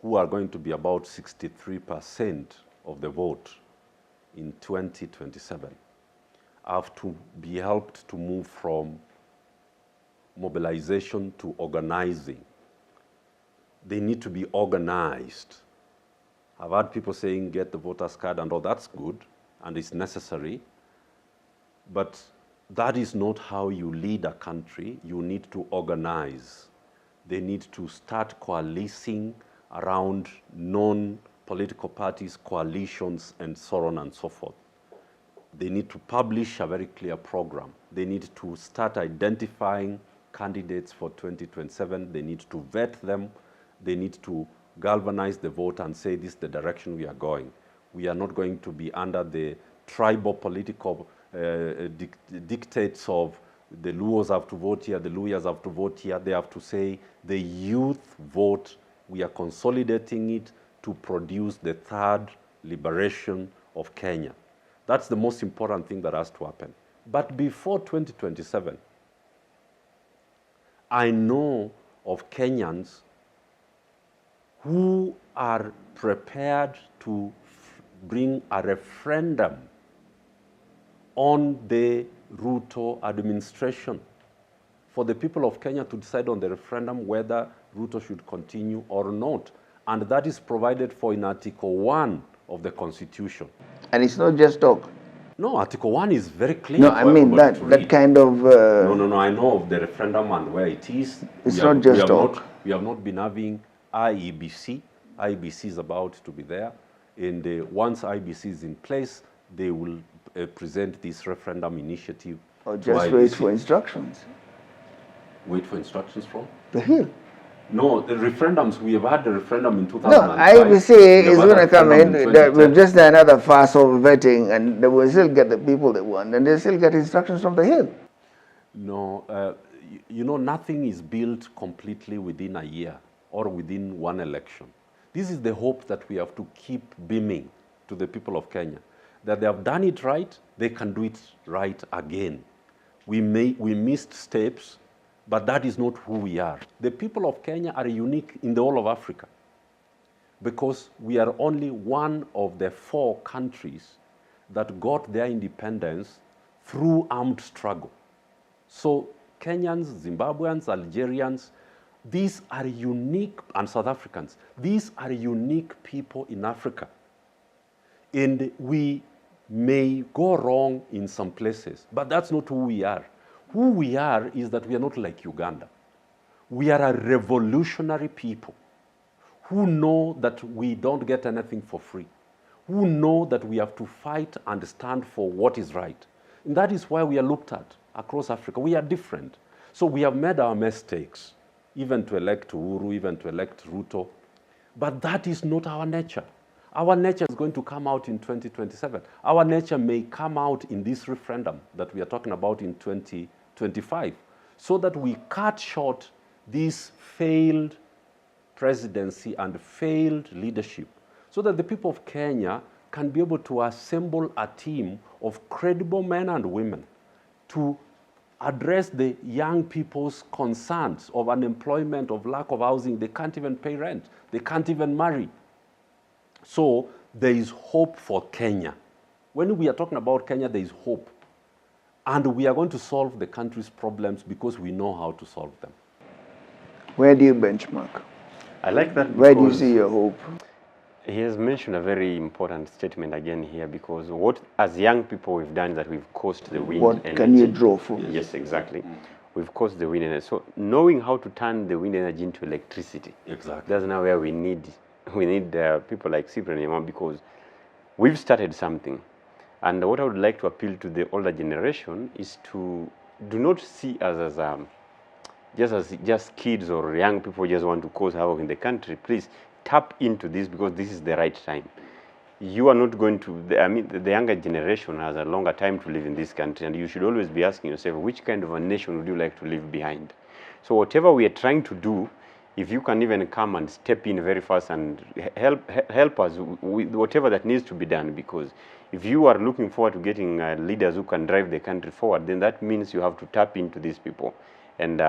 who are going to be about 63% of the vote in 2027, have to be helped to move from mobilization to organizing. They need to be organized. I've heard people saying get the voter's card and all, that's good and it's necessary, but that is not how you lead a country. You need to organize. They need to start coalescing around non-political parties, coalitions, and so on and so forth. They need to publish a very clear program. They need to start identifying candidates for 2027. They need to vet them. They need to galvanize the vote and say this is the direction we are going. We are not going to be under the tribal political dictates of the Luos have to vote here, the Luyas have to vote here. They have to say the youth vote. We are consolidating it to produce the third liberation of Kenya. That's the most important thing that has to happen. But before 2027, I know of Kenyans who are prepared to bring a referendum on the Ruto administration, for the people of Kenya to decide on the referendum whether Ruto should continue or not. And that is provided for in Article 1 of the Constitution. And it's not just talk. No, Article 1 is very clear. No, I mean that kind of... No, I know of the referendum and where it is. It's not just talk. We have not been having IEBC. IEBC is about to be there. And once IEBC is in place, they will present this referendum initiative. Or just wait for instructions. Wait for instructions from? The Hill. No, the referendums, we have had the referendum in 2005. No, IEBC is going to come in with just another fast over vetting, and they will still get the people they want, and they still get instructions from the Hill. No, you know, nothing is built completely within a year or within one election. This is the hope that we have to keep beaming to the people of Kenya, that they have done it right, they can do it right again. We missed steps, but that is not who we are. The people of Kenya are unique in the whole of Africa because we are only one of the 4 countries that got their independence through armed struggle. So Kenyans, Zimbabweans, Algerians, these are unique, and South Africans, these are unique people in Africa. And we may go wrong in some places, but that's not who we are. Who we are is that we are not like Uganda. We are a revolutionary people who know that we don't get anything for free, who know that we have to fight and stand for what is right. And that is why we are looked at across Africa. We are different. So we have made our mistakes, even to elect Uhuru, even to elect Ruto. But that is not our nature. Our nature is going to come out in 2027. Our nature may come out in this referendum that we are talking about in 2025, so that we cut short this failed presidency and failed leadership, so that the people of Kenya can be able to assemble a team of credible men and women to address the young people's concerns of unemployment, of lack of housing. They can't even pay rent. They can't even marry. So there is hope for Kenya. When we are talking about Kenya, there is hope. And we are going to solve the country's problems because we know how to solve them. Where do you benchmark? I like that. Where do you see your hope? He has mentioned a very important statement again here, because what, as young people, we've done that we've caused the wind. What energy. Can you draw from? Yes, exactly. We've caused the wind energy. So knowing how to turn the wind energy into electricity. Exactly. That's now where we need people like Civic and Yama, because we've started something. And what I would like to appeal to the older generation is to do not see us as just kids or young people just want to cause havoc in the country. Please tap into this, because this is the right time. You are not going to, the younger generation has a longer time to live in this country, and you should always be asking yourself, which kind of a nation would you like to leave behind? So whatever we are trying to do, if you can even come and step in very fast and help us with whatever that needs to be done, because if you are looking forward to getting leaders who can drive the country forward, then that means you have to tap into these people and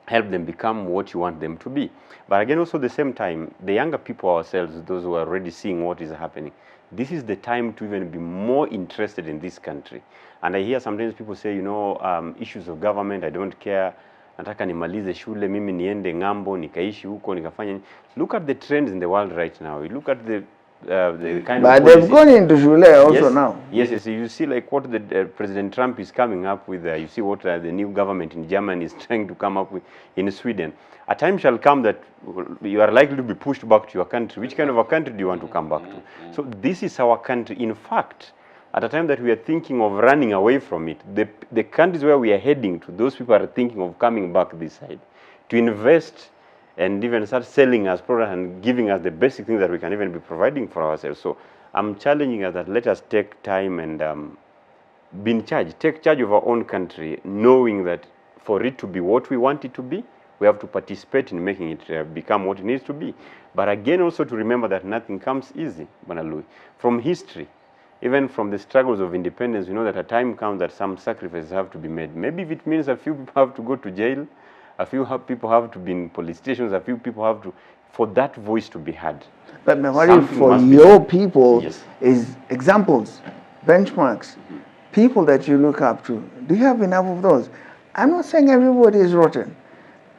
help them become what you want them to be. But again, also at the same time, the younger people ourselves, those who are already seeing what is happening, this is the time to even be more interested in this country. And I hear sometimes people say, you know, issues of government, I don't care. Nataka nimalize shule, mimi niende ngambo, nikaishi huko, nikafanya. Look at the trends in the world right now. You look at the kind but of... But they've gone into shule also yes, now. Yes. You see like what the President Trump is coming up with. You see what the new government in Germany is trying to come up with in Sweden. A time shall come that you are likely to be pushed back to your country. Which kind of a country do you want to come back to? So this is our country. In fact, at a time that we are thinking of running away from it, the countries where we are heading to, those people are thinking of coming back this side to invest and even start selling us products and giving us the basic things that we can even be providing for ourselves. So I'm challenging us that let us take time and be in charge, take charge of our own country, knowing that for it to be what we want it to be, we have to participate in making it become what it needs to be. But again, also to remember that nothing comes easy, Banalui. From history, even from the struggles of independence, we know that a time comes that some sacrifices have to be made. Maybe if it means a few people have to go to jail, a few people have to be in police stations, a few people have to, for that voice to be heard. But my worry for your people is examples, benchmarks, people that you look up to, do you have enough of those? I'm not saying everybody is rotten.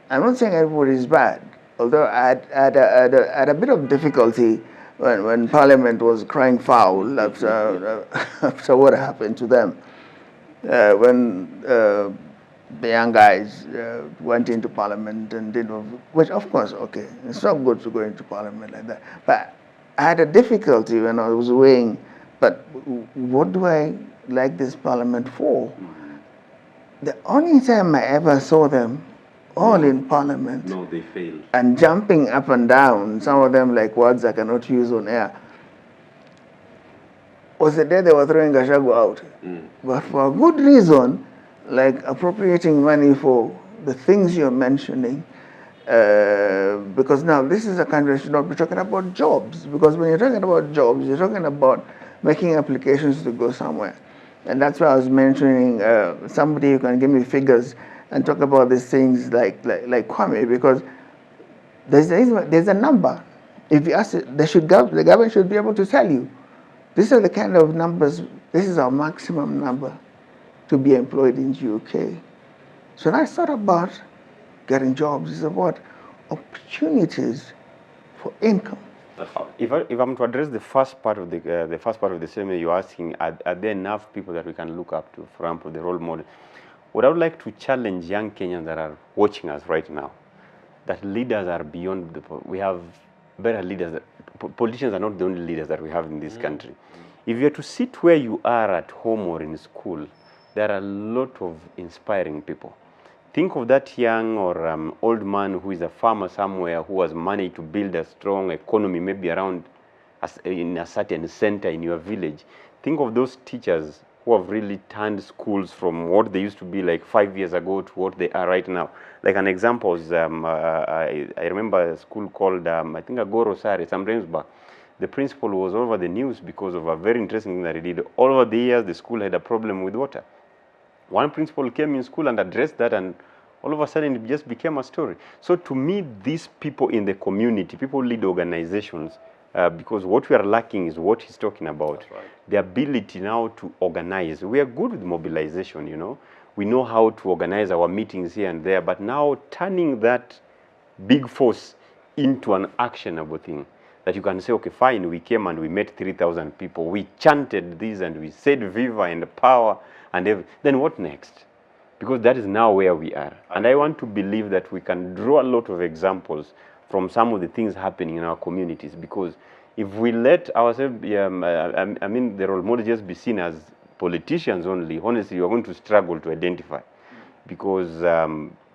I'm not saying everybody is bad. Although I had a bit of difficulty when Parliament was crying foul after what happened to them. When the young guys went into Parliament and did, which of course, okay, it's not good to go into Parliament like that. But I had a difficulty when I was weighing, but what do I like this Parliament for? The only time I ever saw them all in Parliament. No, they failed. And jumping up and down, some of them like words I cannot use on air, was the day they were throwing Gachagua out. But for a good reason, like appropriating money for the things you're mentioning, because now this is a country that should not be talking about jobs, because when you're talking about jobs, you're talking about making applications to go somewhere. And that's why I was mentioning somebody who can give me figures and talk about these things like Kwame, because there's a number. If you ask it, the government should be able to tell you, these are the kind of numbers, this is our maximum number to be employed in the UK. So that's not about getting jobs, it's about opportunities for income. If I'm to address the first part of the seminar, you're asking, are there enough people that we can look up to, for example, the role model? What I would like to challenge young Kenyans that are watching us right now, that leaders are beyond we have better leaders. Politicians are not the only leaders that we have in this country. If you are to sit where you are at home or in school, there are a lot of inspiring people. Think of that young or old man who is a farmer somewhere who has money to build a strong economy, maybe around in a certain center in your village. Think of those teachers who have really turned schools from what they used to be like 5 years ago to what they are right now. Like an example is, I remember a school called, I think Agoro Sari, sometimes back. The principal was all over the news because of a very interesting thing that he did. All over the years, the school had a problem with water. One principal came in school and addressed that, and all of a sudden it just became a story. So to me, these people in the community, people lead organizations, because what we are lacking is what he's talking about. Right. The ability now to organize. We are good with mobilization, you know. We know how to organize our meetings here and there, but now turning that big force into an actionable thing. That you can say, okay, fine, we came and we met 3,000 people. We chanted this and we said Viva and power and everything. Then what next? Because that is now where we are. And I want to believe that we can draw a lot of examples from some of the things happening in our communities. Because if we let ourselves, I mean, the role model just be seen as politicians only, honestly, you're going to struggle to identify. Because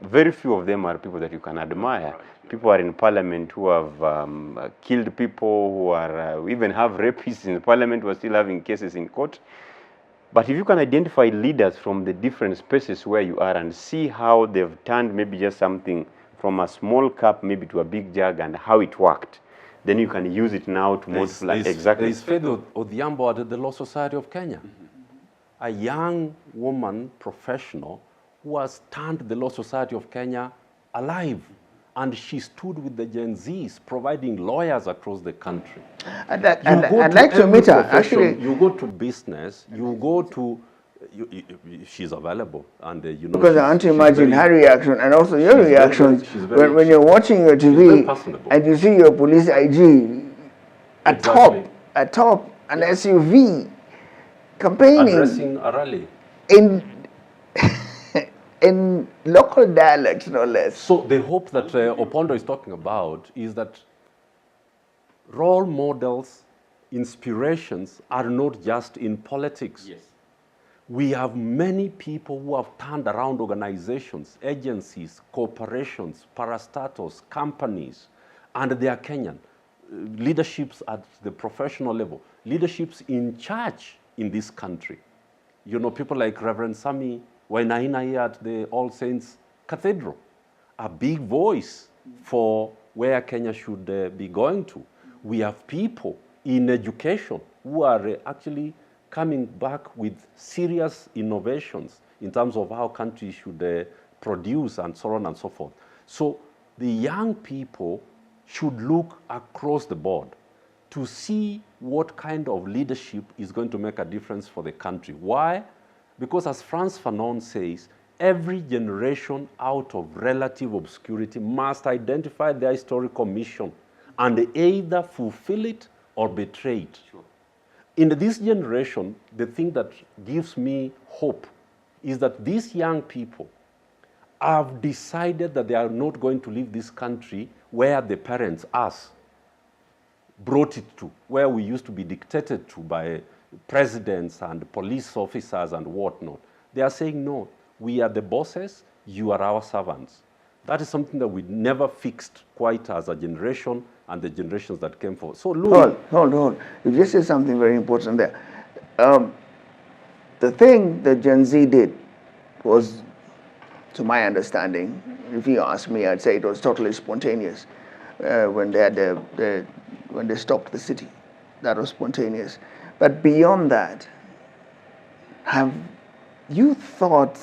very few of them are people that you can admire. People are in parliament who have killed people, who are even have rapists in parliament who are still having cases in court. But if you can identify leaders from the different spaces where you are and see how they've turned maybe just something from a small cup maybe to a big jug and how it worked, then you can use it now to multiply. Exactly. There is Faith Odhiambo at the Law Society of Kenya, a young woman professional who has turned the Law Society of Kenya alive. And she stood with the Gen Zs, providing lawyers across the country. I'd like to meet her. Actually, you go to business, you go to, she's available. And you know, because I want to imagine her reaction and also your reactions when you're watching your TV and you see your police IG at top, an SUV campaigning. Addressing a rally. In local dialects, no less. So the hope that Opondo is talking about is that role models, inspirations are not just in politics. Yes. We have many people who have turned around organizations, agencies, corporations, parastatals, companies, and they are Kenyan. Leaderships at the professional level, leaderships in church in this country. You know, people like Reverend Sami Wainaina here at the All Saints Cathedral, a big voice for where Kenya should be going to. We have people in education who are actually coming back with serious innovations in terms of how countries should produce and so on and so forth. So the young people should look across the board to see what kind of leadership is going to make a difference for the country. Why? Because as Frantz Fanon says, every generation out of relative obscurity must identify their historical mission and either fulfill it or betray it. Sure. In this generation, the thing that gives me hope is that these young people have decided that they are not going to leave this country where the parents, us, brought it to, where we used to be dictated to by presidents and police officers and whatnot. They are saying, no, we are the bosses, you are our servants. That is something that we never fixed quite as a generation and the generations that came forward. So, Louis, hold. You just said something very important there. The thing that Gen Z did was, to my understanding, if you ask me, I'd say it was totally spontaneous when they had when they stopped the city. That was spontaneous. But beyond that, have you thought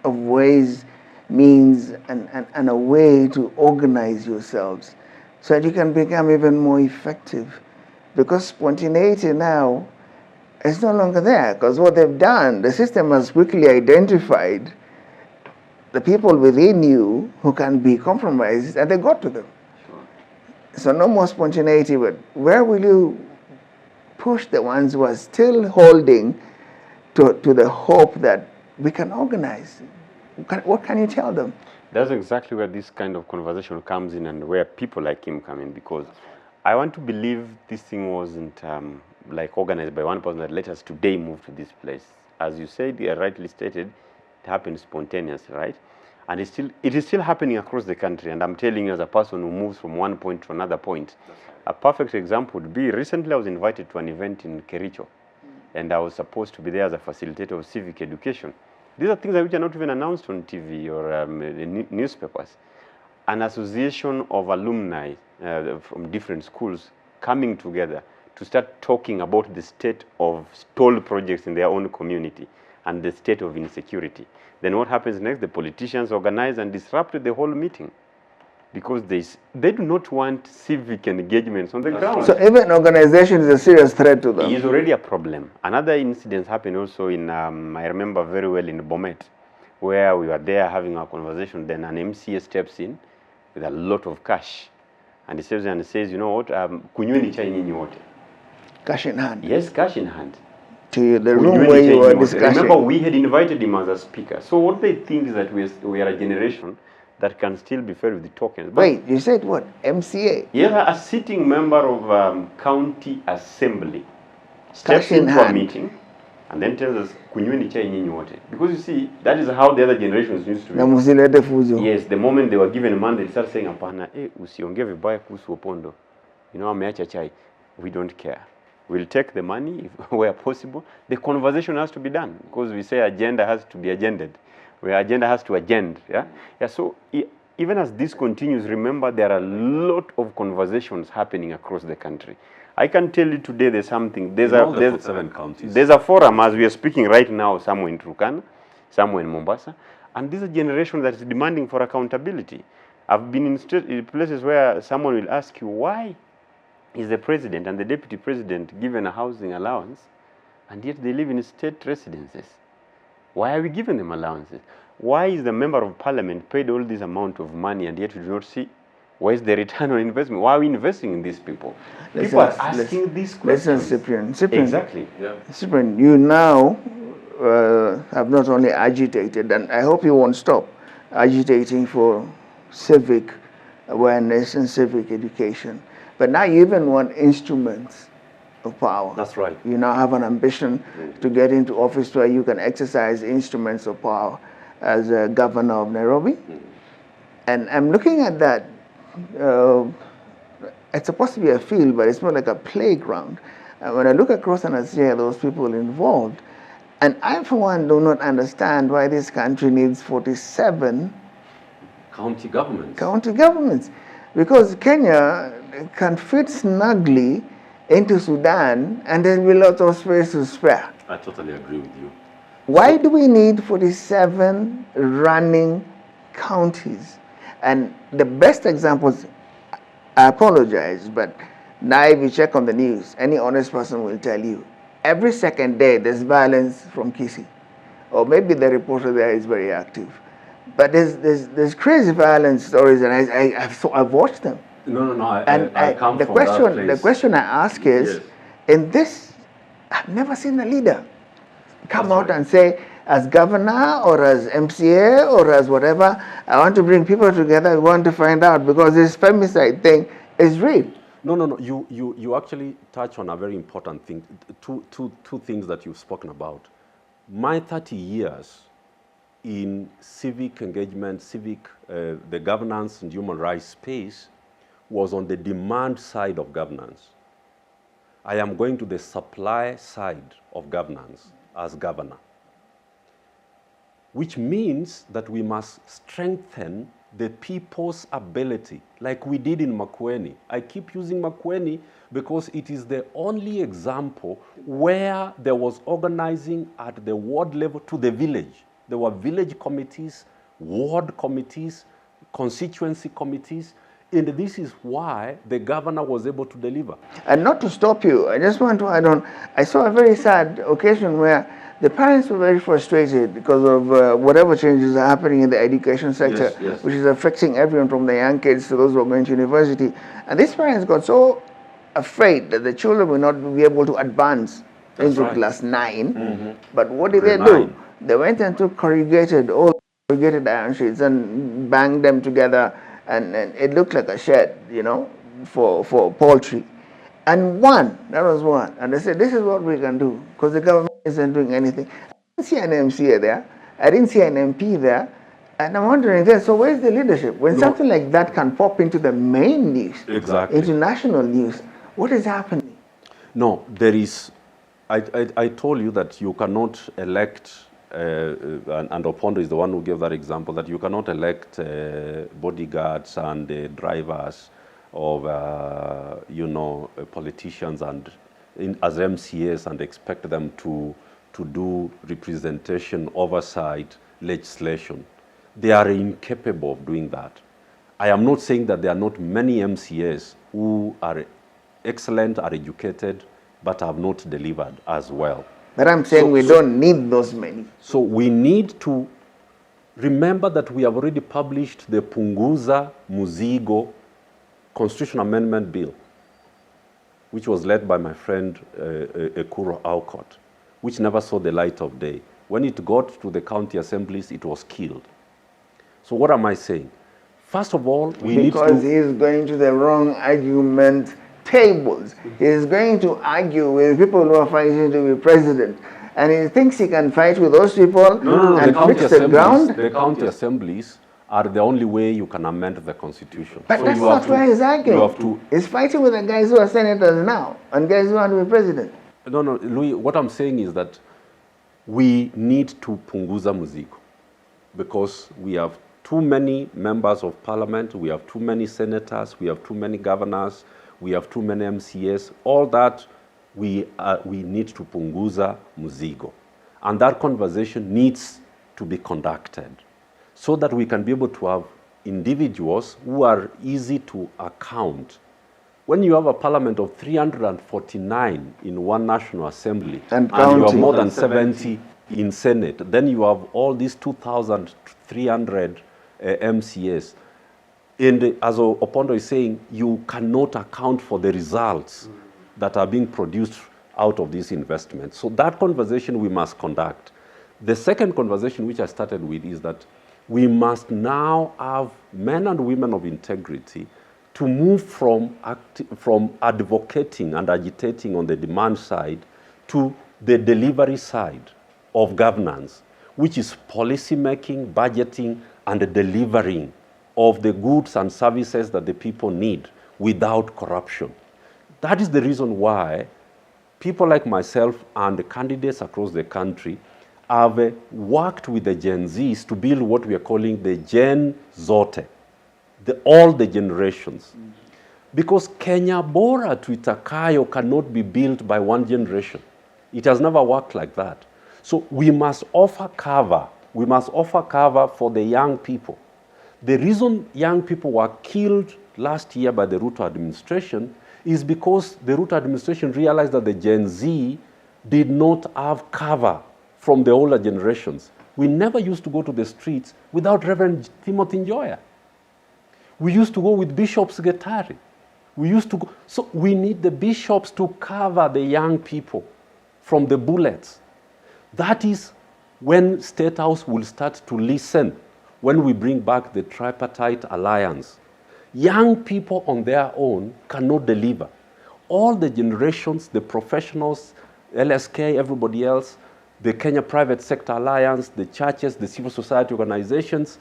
of ways, means, and a way to organize yourselves so that you can become even more effective? Because spontaneity now is no longer there, because what they've done, the system has quickly identified the people within you who can be compromised, and they got to them. Sure. So no more spontaneity, but where will you push the ones who are still holding to the hope that we can organize? What can you tell them? That's exactly where this kind of conversation comes in and where people like him come in, because I want to believe this thing wasn't like organized by one person that let us today move to this place. As you said, you rightly stated, it happened spontaneously, right? And it is still happening across the country. And I'm telling you, as a person who moves from one point to another point, a perfect example would be, recently I was invited to an event in Kericho, and I was supposed to be there as a facilitator of civic education. These are things which are not even announced on TV or newspapers. An association of alumni from different schools coming together to start talking about the state of stalled projects in their own community and the state of insecurity. Then what happens next? The politicians organize and disrupt the whole meeting, because they do not want civic engagements on the ground. So even organization is a serious threat to them. It is already a problem. Another incident happened also in, I remember very well, in Bomet, where we were there having a conversation. Then an MCA steps in with a lot of cash. And he steps in and says, you know what, kunyweni chai nyinyi wote. Cash in hand? Yes, cash in hand. To the room where you were discussing. Remember, we had invited him as a speaker. So what they think is that we are a generation that can still be fed with the tokens. But wait, you said what? MCA? Yeah, a sitting member of county assembly steps into a meeting and then tells us, kunyweni chai nyinyi wote. Because you see, that is how the other generations used to be. Yes, the moment they were given a mandate, they start saying, apana, usiongee vibaya kuhusu Opondo. You know, ameacha chai. We don't care. We'll take the money if, where possible. The conversation has to be done, because we say agenda has to be agended. Where agenda has to agenda, yeah. So even as this continues, remember there are a lot of conversations happening across the country. I can tell you today there's something. There's a forum as we are speaking right now, somewhere in Turkana, somewhere in Mombasa, and this is a generation that is demanding for accountability. I've been in places where someone will ask you, why is the president and the deputy president given a housing allowance, and yet they live in state residences? Why are we giving them allowances? Why is the member of parliament paid all this amount of money, and yet we do not see where is the return on investment? Why are we investing in these people? People are asking these questions. Listen, Cyprian. Exactly. Yeah. Cyprian, you now have not only agitated, and I hope you won't stop agitating for civic awareness and civic education, but now you even want instruments of power. That's right. You now have an ambition to get into office where you can exercise instruments of power as a governor of Nairobi. And I'm looking at that. It's supposed to be a field, but it's more like a playground. And when I look across and I see those people involved, and I, for one, do not understand why this country needs 47 county governments. County governments. Because Kenya can fit snugly into Sudan, and there'll be lots of space to spare. I totally agree with you. Why do we need 47 running counties? And the best examples, I apologize, but now if you check on the news, any honest person will tell you, every second day there's violence from Kisii. or maybe the reporter there is very active. But there's crazy violence stories, and I've watched them. No. I come the from question that place. the question I ask is, Yes. in this, I've never seen a leader come That's out right. and say, as governor or as MCA or as whatever, I want to bring people together. I want to find out, because this femicide thing is real. No. You actually touch on a very important thing. Two things that you've spoken about. My 30 years in civic engagement, the governance and human rights space was on the demand side of governance. I am going to the supply side of governance as governor, which means that we must strengthen the people's ability, like we did in Makueni. I keep using Makueni because it is the only example where there was organizing at the ward level to the village. There were village committees, ward committees, constituency committees, and this is why the governor was able to deliver. And not to stop you, I just want to add on, I saw a very sad occasion where the parents were very frustrated because of whatever changes are happening in the education sector, Yes. which is affecting everyone from the young kids to those who are going to university. And these parents got so afraid that the children will not be able to advance into right. class 9. But what did they Grade do? 9. They went and took all corrugated iron sheets and banged them together, and it looked like a shed, for poultry. And that was one. And they said, this is what we can do, because the government isn't doing anything. I didn't see an MCA there. I didn't see an MP there. And I'm wondering then, so where's the leadership? When something like that can pop into the main news, Exactly. into national news, what is happening? No, there is, I told you that you cannot elect, and Opondo is the one who gave that example, that you cannot elect bodyguards and drivers of, politicians and as MCAs and expect them to do representation, oversight, legislation. They are incapable of doing that. I am not saying that there are not many MCAs who are excellent, are educated, but have not delivered as well. But I'm saying we don't need those many. So we need to remember that we have already published the Punguza Muzigo Constitutional Amendment Bill, which was led by my friend Ekuro Alcott, which never saw the light of day. When it got to the county assemblies, it was killed. So what am I saying? First of all, we need to... Because he's going to the wrong argument tables. He's going to argue with people who are fighting to be president. And he thinks he can fight with those people and fix the ground. The county assemblies are the only way you can amend the constitution. But So that's you have not to- where he's arguing. You have to... He's fighting with the guys who are senators now and guys who want to be president. No, Louis, what I'm saying is that we need to punguza muzigo because we have too many members of parliament, we have too many senators, we have too many governors, we have too many MCAs. All that we need to punguza muzigo. And that conversation needs to be conducted so that we can be able to have individuals who are easy to account. When you have a parliament of 349 in one National Assembly And you have counting. more than 70 in Senate, then you have all these 2,300 MCAs. And as Opondo is saying, you cannot account for the results that are being produced out of these investments. So that conversation we must conduct. The second conversation which I started with is that we must now have men and women of integrity to move from advocating and agitating on the demand side to the delivery side of governance, which is policy making, budgeting, and the delivering of the goods and services that the people need without corruption. That is the reason why people like myself and the candidates across the country have worked with the Gen Zs to build what we are calling the Gen Zote, all the generations. Because Kenya Bora to Itakayo cannot be built by one generation. It has never worked like that. So we must offer cover. We must offer cover for the young people. The reason young people were killed last year by the Ruto administration is because the Ruto administration realized that the Gen Z did not have cover from the older generations. We never used to go to the streets without Reverend Timothy Njoya. We used to go with Bishop Secretary. We used to go. So we need the bishops to cover the young people from the bullets. That is when State House will start to listen, when we bring back the tripartite alliance. Young people on their own cannot deliver. All the generations, the professionals, LSK, everybody else, the Kenya Private Sector Alliance, the churches, the civil society organizations,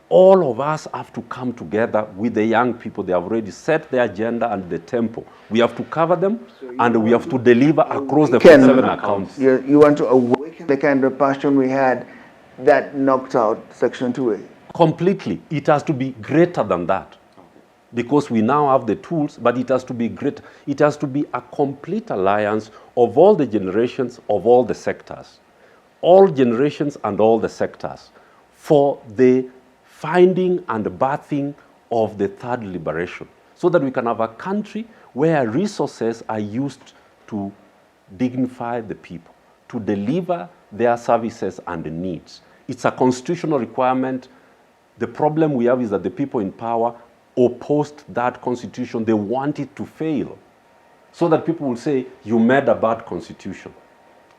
all of us have to come together with the young people. They have already set the agenda and the tempo. We have to cover them, and we have to deliver across the 47 accounts. You want to awaken the kind of passion we had that knocked out Section 2A? Completely. It has to be greater than that. Because we now have the tools, but it has to be great. It has to be a complete alliance of all the generations, of all the sectors. All generations and all the sectors for the finding and birthing of the third liberation, so that we can have a country where resources are used to dignify the people, to deliver their services and needs. It's a constitutional requirement. The problem we have is that the people in power opposed that constitution. They want it to fail, so that people will say, you made a bad constitution.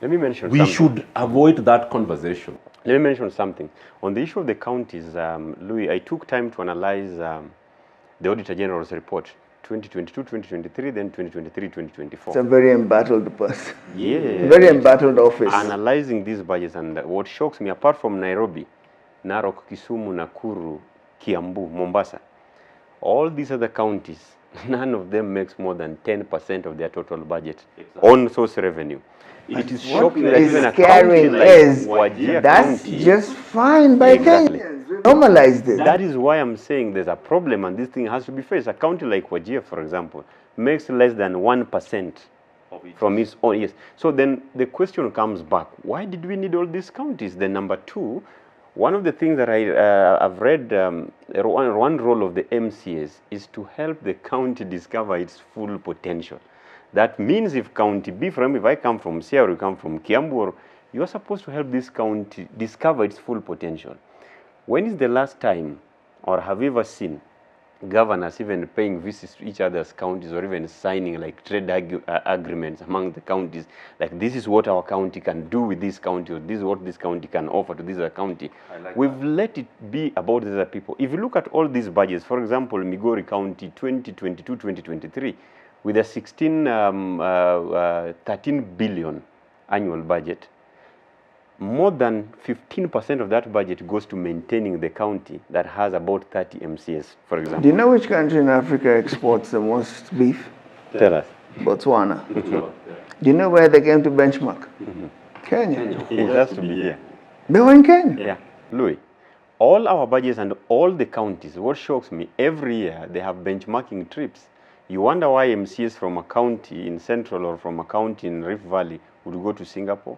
Let me mention We something. should avoid that conversation. Let me mention something. On the issue of the counties, Louis, I took time to analyze the Auditor General's report, 2022, 2023, then 2023, 2024. It's a very embattled person. Yeah. Very embattled office. Analyzing these budgets, and what shocks me, apart from Nairobi, Narok, Kisumu, Nakuru, Kiambu, Mombasa, all these other counties, none of them makes more than 10% of their total budget on source revenue. It is shocking that even a county like Wajir that's County, just fine by Exactly. Kenyans. We normalized it. that is why I'm saying there's a problem, and this thing has to be faced. A county like Wajir, for example, makes less than 1% from its own. Yes. So then the question comes back: why did we need all these counties? Then number two, one of the things that I've read, one role of the MCAs is to help the county discover its full potential. That means if county B, if I come from Siaya or you come from Kiambu, you are supposed to help this county discover its full potential. When is the last time, or have you ever seen, governors even paying visits to each other's counties, or even signing like trade agreements among the counties, like this is what our county can do with this county, or this is what this county can offer to this other county. We've let it be about the other people. If you look at all these budgets, for example, Migori County 2022-2023, with a 13 billion annual budget, more than 15% of that budget goes to maintaining the county that has about 30 MCAs, for example. Do you know which country in Africa exports the most beef? Tell us. Botswana. Do you know where they came to benchmark? Kenya. It has to be here. They were in Kenya. Yeah. Louis, all our budgets and all the counties, what shocks me, every year they have benchmarking trips. You wonder why MCAs from a county in Central or from a county in Rift Valley would go to Singapore,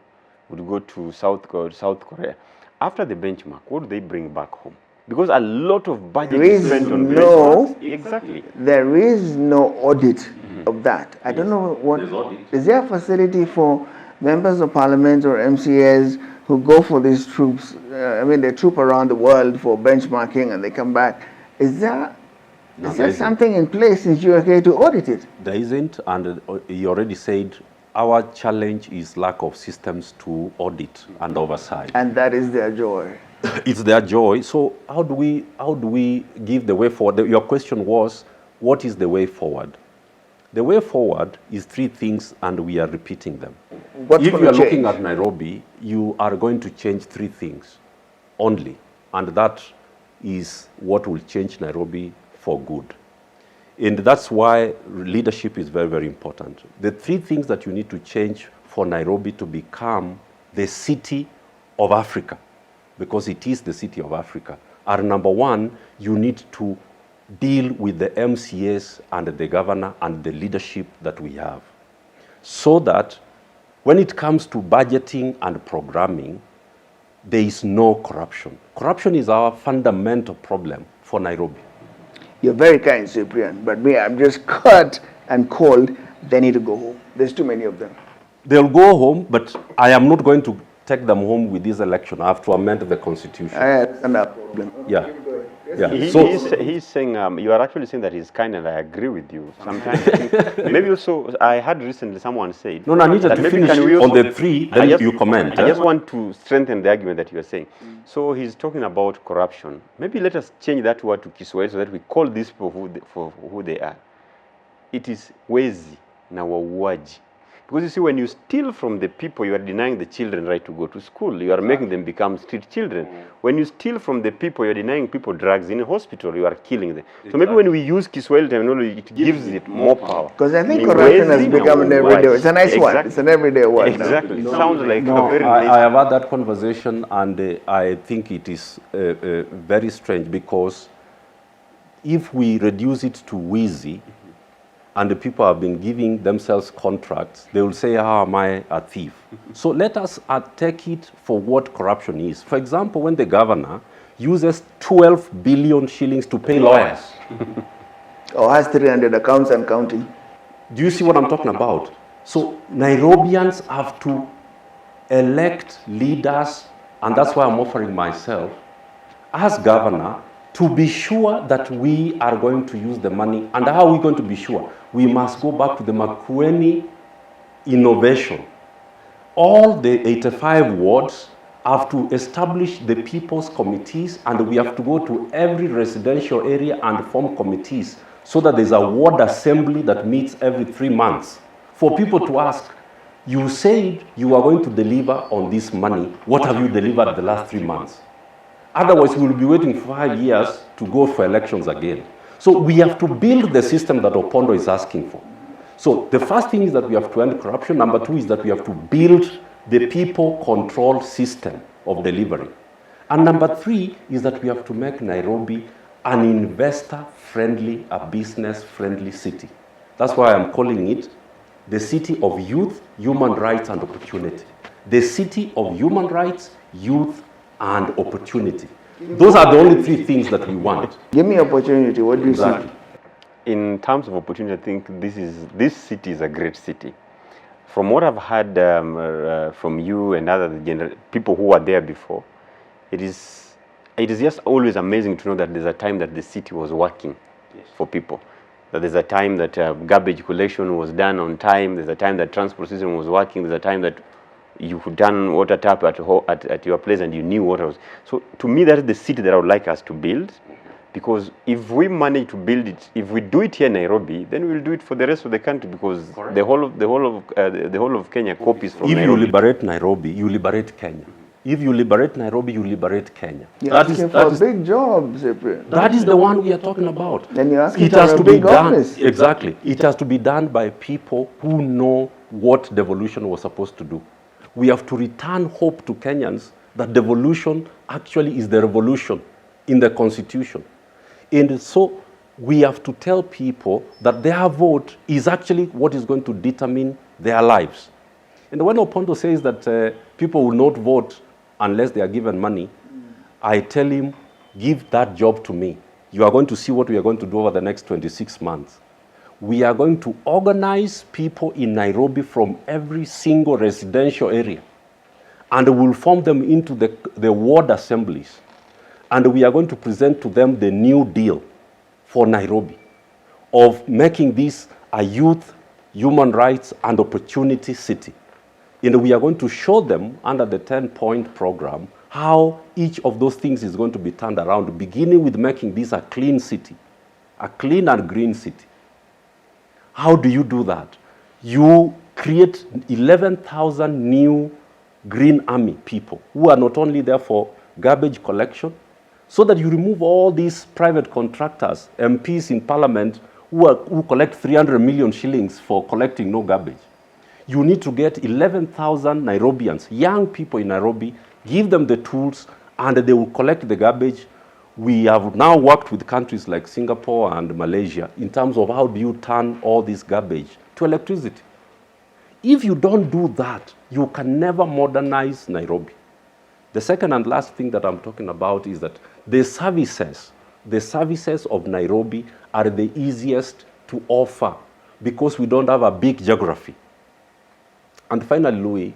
would go to South Korea. After the benchmark, what do they bring back home? Because a lot of budget is spent on benchmarks. Exactly. There is no audit of that. I don't know what. Is there a facility for members of parliament or MCAs who go for these troops? They troop around the world for benchmarking and they come back. Is there something in place in GOK to audit it? There isn't, and you already said our challenge is lack of systems to audit and oversight. And that is their joy. It's their joy. So how do we give the way forward? Your question was, what is the way forward? The way forward is three things, and we are repeating them. What's if going you are to looking change? at Nairobi, you are going to change three things only, and that is what will change Nairobi for good. And that's why leadership is very, very important. The three things that you need to change for Nairobi to become the city of Africa, because it is the city of Africa, are number one, you need to deal with the MCAs and the governor and the leadership that we have, so that when it comes to budgeting and programming, there is no corruption. Corruption is our fundamental problem for Nairobi. You're very kind, Cyprian, but me, I'm just cut and cold. They need to go home. There's too many of them. They'll go home, but I am not going to take them home with this election. I have to amend the constitution. I understand that problem. Yeah. Yeah. He's saying, you are actually saying that he's kind, and I agree with you. Sometimes I think, maybe also, I had recently someone said. No, I need to that maybe finish can we on also- the three, then you comment. I just want to strengthen the argument that you are saying. So he's talking about corruption. Maybe let us change that word to Kiswahili so that we call these people for who they are. It is wezi na wauaji. Because you see, when you steal from the people, you are denying the children right to go to school. You are making them become street children. When you steal from the people, you are denying people drugs in a hospital. You are killing them. So maybe when we use Kiswahili terminology, it gives it more power. Because I think Ni corruption has wezi na become an everyday word. It's a nice Exactly. word. It's an everyday word. now. Exactly. It sounds like No, a very I nice. have had that conversation, and I think it is very strange, because if we reduce it to wheezy, and the people have been giving themselves contracts, they will say, how am I a thief? So let us take it for what corruption is. For example, when the governor uses 12 billion shillings to pay lawyers. Or has 300 accounts and counting. Do you see what I'm talking about? So Nairobians have to elect leaders, and that's why I'm offering myself as governor to be sure that we are going to use the money. And how are we going to be sure? We must go back to the Makueni innovation. All the 85 wards have to establish the people's committees, and we have to go to every residential area and form committees so that there's a ward assembly that meets every 3 months. For people to ask, you said you are going to deliver on this money. What have you delivered the last 3 months? Otherwise, we will be waiting 5 years to go for elections again. So we have to build the system that Opondo is asking for. So the first thing is that we have to end corruption. Number two is that we have to build the people control system of delivery. And number three is that we have to make Nairobi an investor-friendly, a business-friendly city. That's why I'm calling it the city of youth, human rights, and opportunity. The city of human rights, youth, and opportunity. Those are the only three things that we want. Give me opportunity. What do you Exactly. see? In terms of opportunity, I think this city is a great city. From what I've heard from you and other people who were there before, it is just always amazing to know that there's a time that the city was working for people. That there's a time that garbage collection was done on time. There's a time that transport system was working. There's a time that you could done water tap at your place and you knew what was. So to me, that is the city that I would like us to build. Because if we manage to build it, if we do it here in Nairobi, then we'll do it for the rest of the country, because the whole of Kenya copies from If Nairobi. you liberate Nairobi, you liberate Kenya. If you liberate Nairobi, you liberate Kenya. You're asking for a big job, Cyprian. That is the one we are talking about. Then you're asking It for has a to be big done. office. Exactly. It has to be done by people who know what devolution was supposed to do. We have to return hope to Kenyans that devolution actually is the revolution in the constitution. And so we have to tell people that their vote is actually what is going to determine their lives. And when Opondo says that people will not vote unless they are given money, I tell him, give that job to me. You are going to see what we are going to do over the next 26 months. We are going to organize people in Nairobi from every single residential area, and we'll form them into the ward assemblies. And we are going to present to them the new deal for Nairobi of making this a youth, human rights, and opportunity city. And we are going to show them under the 10-point program how each of those things is going to be turned around, beginning with making this a clean city, a clean and green city. How do you do that? You create 11,000 new Green Army people who are not only there for garbage collection, so that you remove all these private contractors, MPs in parliament who collect 300 million shillings for collecting no garbage. You need to get 11,000 Nairobians, young people in Nairobi, give them the tools, and they will collect the garbage. We have now worked with countries like Singapore and Malaysia in terms of how do you turn all this garbage to electricity. If you don't do that, you can never modernize Nairobi. The second and last thing that I'm talking about is that the services of Nairobi are the easiest to offer because we don't have a big geography. And finally, Louis,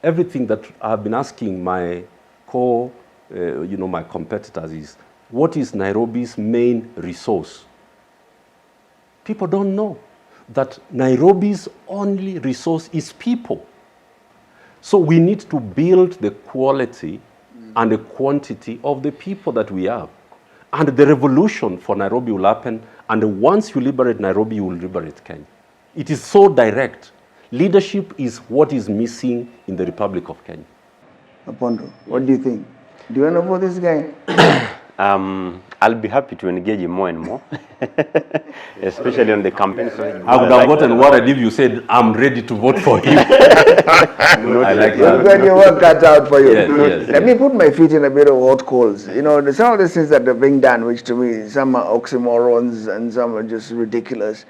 everything that I've been asking my my competitors is, what is Nairobi's main resource? People don't know that Nairobi's only resource is people. So we need to build the quality and the quantity of the people that we have. And the revolution for Nairobi will happen, and once you liberate Nairobi, you will liberate Kenya. It is so direct. Leadership is what is missing in the Republic of Kenya. Apondo, what do you think? Do you want to vote this guy? I'll be happy to engage him more and more, especially on the campaign. I would have gotten worried if you said, I'm ready to vote for him. I like that. You've got your work cut out for you. Yes, Let me put my feet in a bit of hot coals. You know, some of the things that are being done, which to me, some are oxymorons and some are just ridiculous.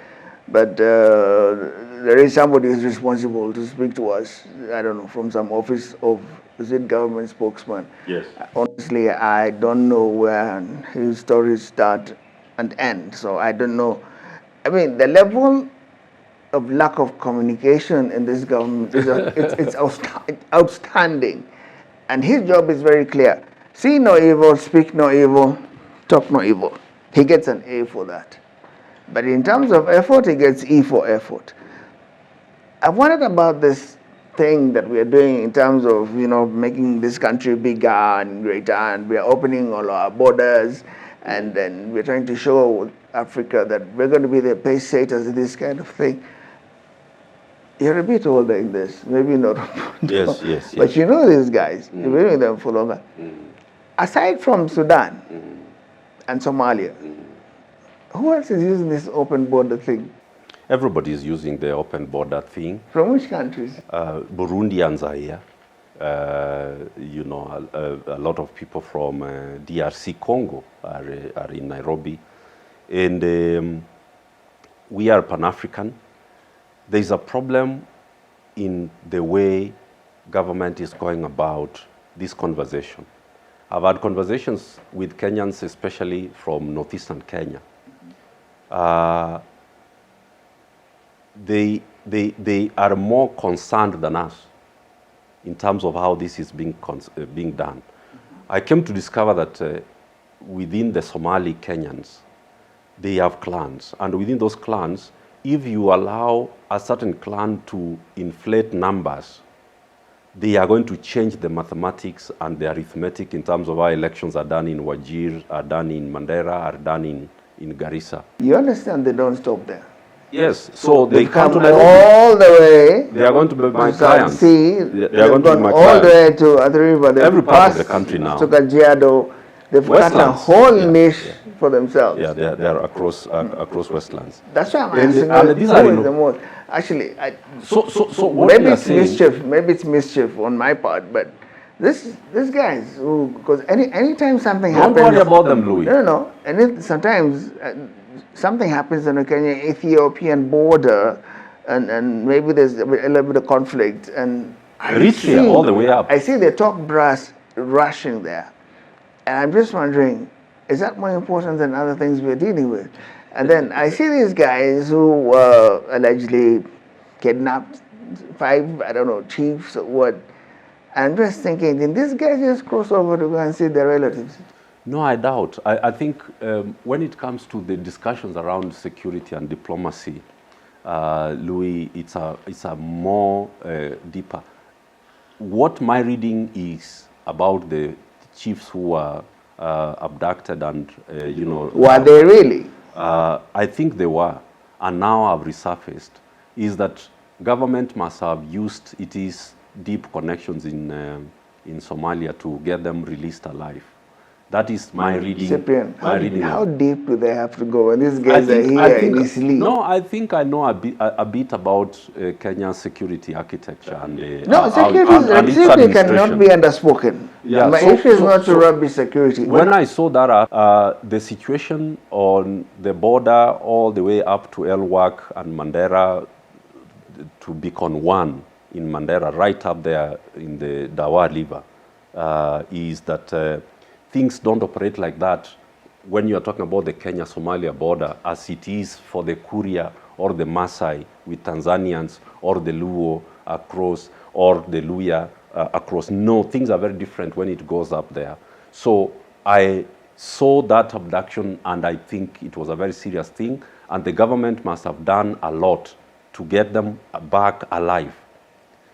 But there is somebody who's responsible to speak to us, I don't know, from some office of, is it government spokesman? Yes. Honestly, I don't know where his stories start and end. So I don't know. I mean, the level of lack of communication in this government is it's outstanding. And his job is very clear. See no evil, speak no evil, talk no evil. He gets an A for that. But in terms of effort, he gets E for effort. I wondered about this thing that we are doing in terms of, making this country bigger and greater, and we are opening all our borders, and then we're trying to show Africa that we're going to be the pace setters in this kind of thing. You're a bit older in this, maybe not. Yes. But you know these guys, you've been with them for longer. Aside from Sudan and Somalia, who else is using this open border thing? Everybody is using the open border thing. From which countries? Burundians are here. A lot of people from DRC Congo are in Nairobi. And we are Pan-African. There's a problem in the way government is going about this conversation. I've had conversations with Kenyans, especially from northeastern Kenya. They are more concerned than us in terms of how this is being done. I came to discover that within the Somali Kenyans, they have clans. And within those clans, if you allow a certain clan to inflate numbers, they are going to change the mathematics and the arithmetic in terms of how elections are done in Wajir, are done in Mandera, are done in Garissa. You understand they don't stop there? Yes, so they come come to Nairobi. all the way. They are going to be my clients. They are going to be my all the clients. way to Athi River. Every part of the country now. To Kajiado. They've got a Westlands. whole niche for themselves. Yeah, they are across Westlands. That's why I'm And asking these who are is the most. Actually, So what maybe we are it's saying, mischief. Maybe it's mischief on my part, but this guys who, because anytime something don't happens. worry about them, Louis. No. And sometimes something happens on the Kenya-Ethiopian border, and maybe there's a little bit of conflict, and Eritrea all the way up. I see the top brass rushing there, and I'm just wondering, is that more important than other things we're dealing with? And then I see these guys who allegedly kidnapped 5, I don't know, chiefs or what. I'm just thinking, did these guys just cross over to go and see their relatives? No, I doubt. I think when it comes to the discussions around security and diplomacy, Louis, it's a more deeper. What my reading is about the chiefs who were abducted and, Were they really? I think they were, and now have resurfaced, is that government must have used its deep connections in Somalia to get them released alive. That is my reading. Cyprian, My how deep do they have to go? And these guys are here in this league. No, I think I know a bit about Kenya's security architecture and security cannot be underspoken. Yeah, My issue is not to rubbish security. When I saw that, the situation on the border all the way up to Elwak and Mandera to Beacon 1 in Mandera, right up there in the Dawa River, is that things don't operate like that when you're talking about the Kenya-Somalia border as it is for the Kuria or the Maasai with Tanzanians or the Luo across or the Luya across. No, things are very different when it goes up there. So I saw that abduction, and I think it was a very serious thing, and the government must have done a lot to get them back alive,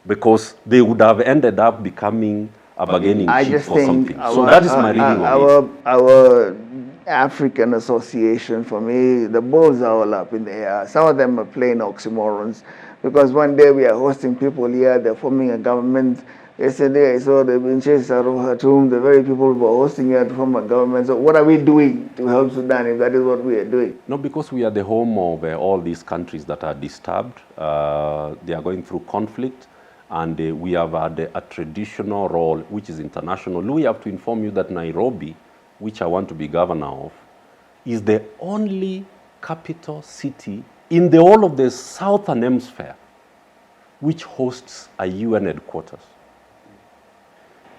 because they would have ended up becoming a bargaining chip for something. So that is my reading of it. Our African Association, for me, the balls are all up in the air. Some of them are plain oxymorons, because one day we are hosting people here, they're forming a government. Yesterday I saw they've been chased out of Khartoum, the very people who are hosting here to form a government. So what are we doing to help Sudan if that is what we are doing? No, because we are the home of all these countries that are disturbed. They are going through conflict, and we have had a traditional role, which is international. We have to inform you that Nairobi, which I want to be governor of, is the only capital city in the whole of the southern hemisphere which hosts a UN headquarters.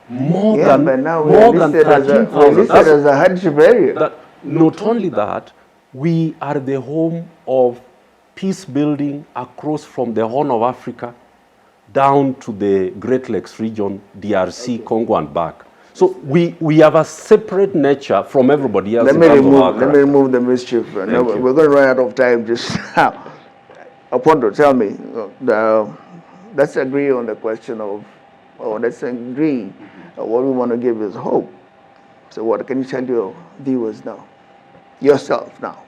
More than 13,000. That's as a hardship area. Not only that, we are the home of peace building across from the Horn of Africa down to the Great Lakes region, DRC, Congo, and back. So we have a separate nature from everybody else. Let me remove the mischief. No, we're going to run out of time just now. Apondo, tell me, let's agree on the question of, or let's agree what we want to give is hope. So what can you tell your viewers now, yourself now?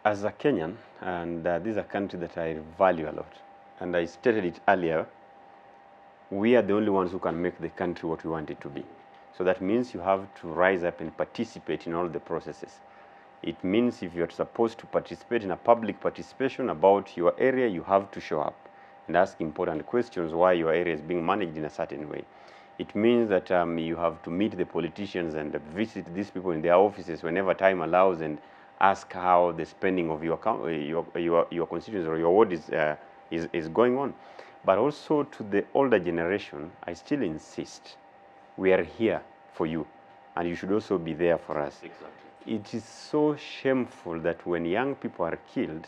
As a Kenyan, and this is a country that I value a lot, and I stated it earlier, we are the only ones who can make the country what we want it to be. So that means you have to rise up and participate in all the processes. It means if you're supposed to participate in a public participation about your area, you have to show up and ask important questions why your area is being managed in a certain way. It means that you have to meet the politicians and visit these people in their offices whenever time allows and ask how the spending of your constituents or your ward is going on. But also to the older generation, I still insist, we are here for you, and you should also be there for us. Exactly. It is so shameful that when young people are killed,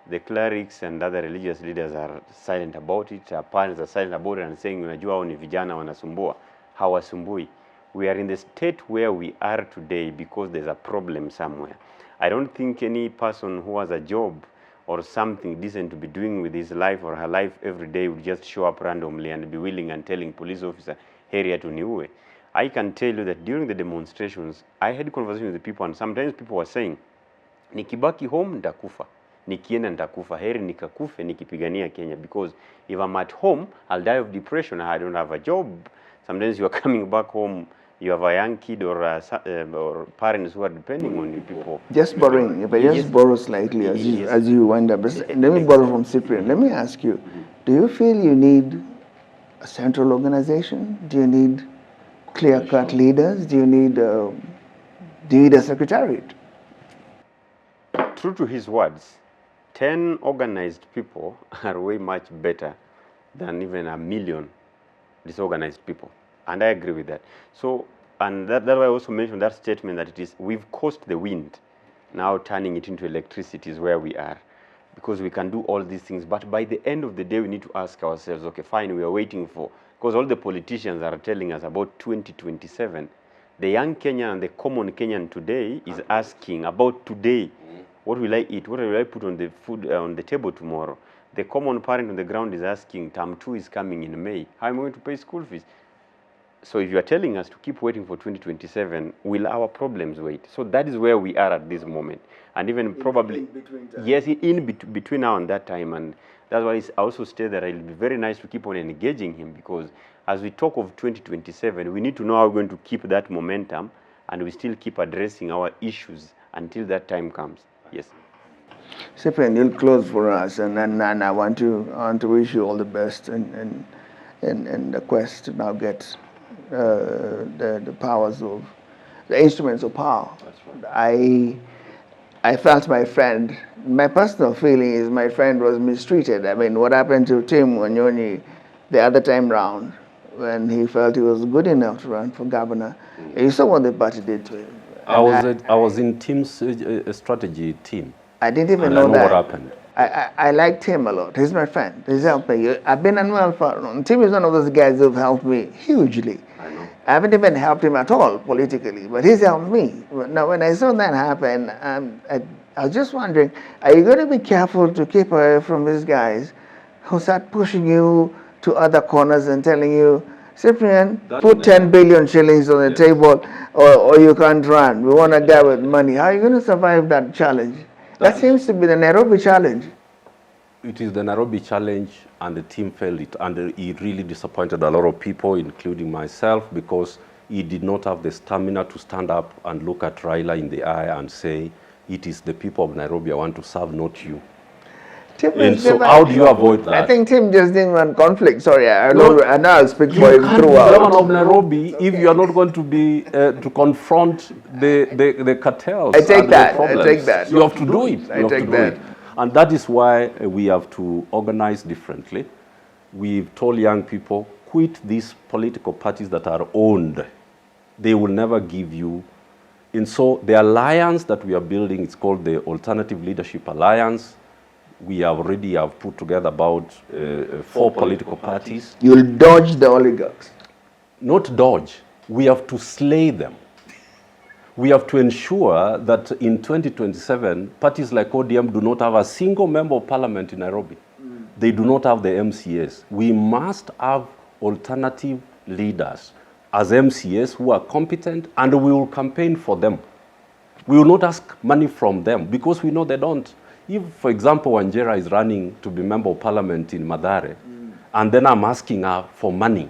the clerics and other religious leaders are silent about it, our parents are silent about it and saying, unajua hao ni vijana wanasumbua. Hawasumbui. We are in the state where we are today because there's a problem somewhere. I don't think any person who has a job or something decent to be doing with his life or her life every day would just show up randomly and be willing and telling police officer, area to niue. I can tell you that during the demonstrations, I had conversations with the people, and sometimes people were saying, nikibaki home nitakufa, nikienda nitakufa, heri nikakufe nikipigania Kenya, because if I'm at home, I'll die of depression, I don't have a job. Sometimes you are coming back home, you have a young kid or parents who are depending on you people. Just borrowing, if I just borrow slightly as you wind up. Let me borrow from Cyprian. Let me ask you, do you feel you need a central organization? Do you need clear-cut leaders? Do you need a secretariat? True to his words, 10 organized people are way much better than even a million disorganized people. And I agree with that. So, and that's why I also mentioned that statement that it is, we've caused the wind, now turning it into electricity is where we are. Because we can do all these things, but by the end of the day, we need to ask ourselves, okay, fine, we are waiting for, because all the politicians are telling us about 2027. The young Kenyan and the common Kenyan today is asking about today, what will I eat? What will I put on the food on the table tomorrow? The common parent on the ground is asking, term 2 is coming in May. How am I going to pay school fees? So if you are telling us to keep waiting for 2027, will our problems wait? So that is where we are at this moment. And even probably, between now and that time. And that's why I also say that it will be very nice to keep on engaging him, because as we talk of 2027, we need to know how we're going to keep that momentum, and we still keep addressing our issues until that time comes. Yes. Cyprian, you'll close for us, and I want to wish you all the best in the quest to now get the powers of the instruments of power. That's right. I felt my personal feeling is my friend was mistreated. I mean, what happened to Tim Wanyonyi the other time round when he felt he was good enough to run for governor? You saw what the party did to him. I was in Tim's strategy team. I didn't even know that. What happened. I like Tim a lot. He's my friend. He's helped me. I've been unwell for long. Tim is one of those guys who've helped me hugely. I know. I haven't even helped him at all politically, but he's helped me. Now, when I saw that happen, I was just wondering, are you going to be careful to keep away from these guys who start pushing you to other corners and telling you, Cyprian, put 10 billion shillings on the table or you can't run. We want a guy with money. How are you going to survive that challenge? That seems to be the Nairobi challenge. It is the Nairobi challenge, and the team failed it, and it really disappointed a lot of people, including myself, because he did not have the stamina to stand up and look at Raila in the eye and say, it is the people of Nairobi I want to serve, not you. And so how do you avoid that? I think Tim just didn't want conflict. Sorry, I know I'll speak for him You can't be throughout. governor of Nairobi if you are not going to be to confront the cartels. I take and that. The problems. I take that. You have to do it. I take that. And that is why we have to organize differently. We've told young people, quit these political parties that are owned. They will never give you. And so the alliance that we are building, it's called the Alternative Leadership Alliance. We already have put together about 4 political parties. You'll dodge the oligarchs. Not dodge. We have to slay them. We have to ensure that in 2027, parties like ODM do not have a single member of parliament in Nairobi. They do not have the MCAs. We must have alternative leaders as MCAs who are competent, and we will campaign for them. We will not ask money from them because we know they don't. If, for example, Wanjera is running to be member of parliament in Mathare, and then I'm asking her for money,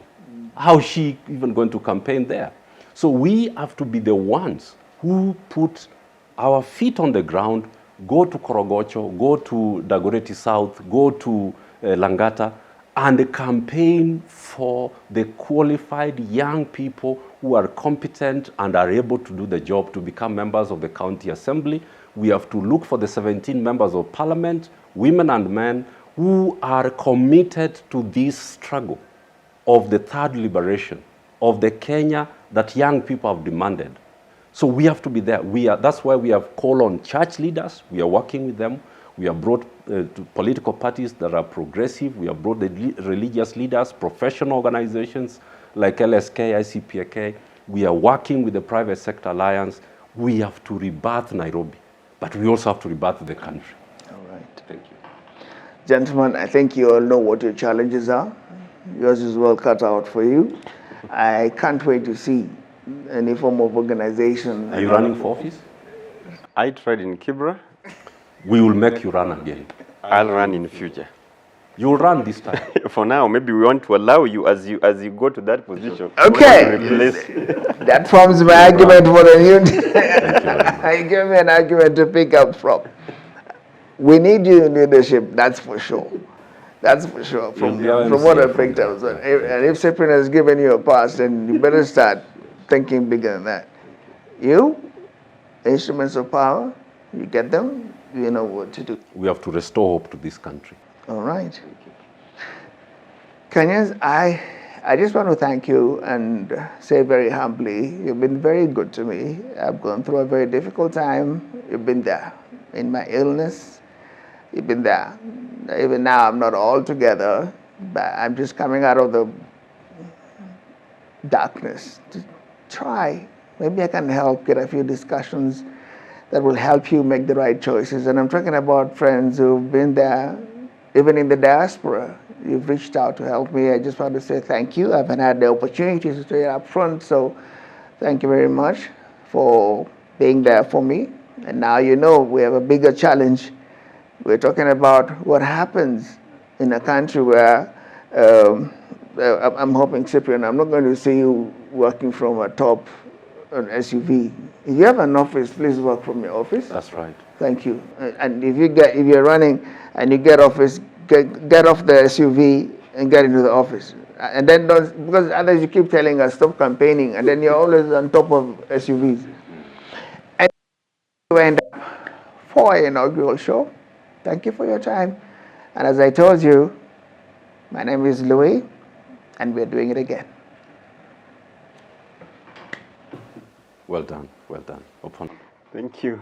how is she even going to campaign there? So we have to be the ones who put our feet on the ground, go to Korogocho, go to Dagoretti South, go to Langata, and campaign for the qualified young people who are competent and are able to do the job to become members of the county assembly. We have to look for the 17 members of parliament, women and men, who are committed to this struggle of the third liberation, of the Kenya that young people have demanded. So we have to be there. That's why we have called on church leaders. We are working with them. We have brought to political parties that are progressive. We have brought the religious leaders, professional organizations like LSK, ICPK. We are working with the private sector alliance. We have to rebirth Nairobi, but we also have to rebirth the country. All right. Thank you. Gentlemen, I think you all know what your challenges are. Yours is well cut out for you. I can't wait to see any form of organization. Are you running for office? I tried in Kibra. We will make you run again. I'll run in future. You will run this time. For now, maybe we want to allow you as you go to that position. Okay. That forms my argument for the new. You give me an argument to pick up from. We need you in leadership, that's for sure. That's for sure, from what I picked up. So if Cyprian has given you a pass, then you better start thinking bigger than that. You, instruments of power, you get them, you know what to do. We have to restore hope to this country. All right. Kenyans, I just want to thank you and say very humbly, you've been very good to me. I've gone through a very difficult time. You've been there. In my illness, you've been there. Even now, I'm not all together, but I'm just coming out of the darkness to try. Maybe I can help get a few discussions that will help you make the right choices. And I'm talking about friends who've been there, even in the diaspora. You've reached out to help me. I just want to say thank you. I haven't had the opportunity to stay up front, so thank you very much for being there for me. And now you know we have a bigger challenge. We're talking about what happens in a country where I'm hoping, Cyprian, I'm not going to see you working from a top SUV. If you have an office, please work from your office. That's right. Thank you. And if you're running and you get off the SUV and get into the office. And then don't, because others you keep telling us stop campaigning, and then you're always on top of SUVs. And you end up for an inaugural show. Thank you for your time. And as I told you, my name is Louis, and we're doing it again. Well done, well done. Thank you.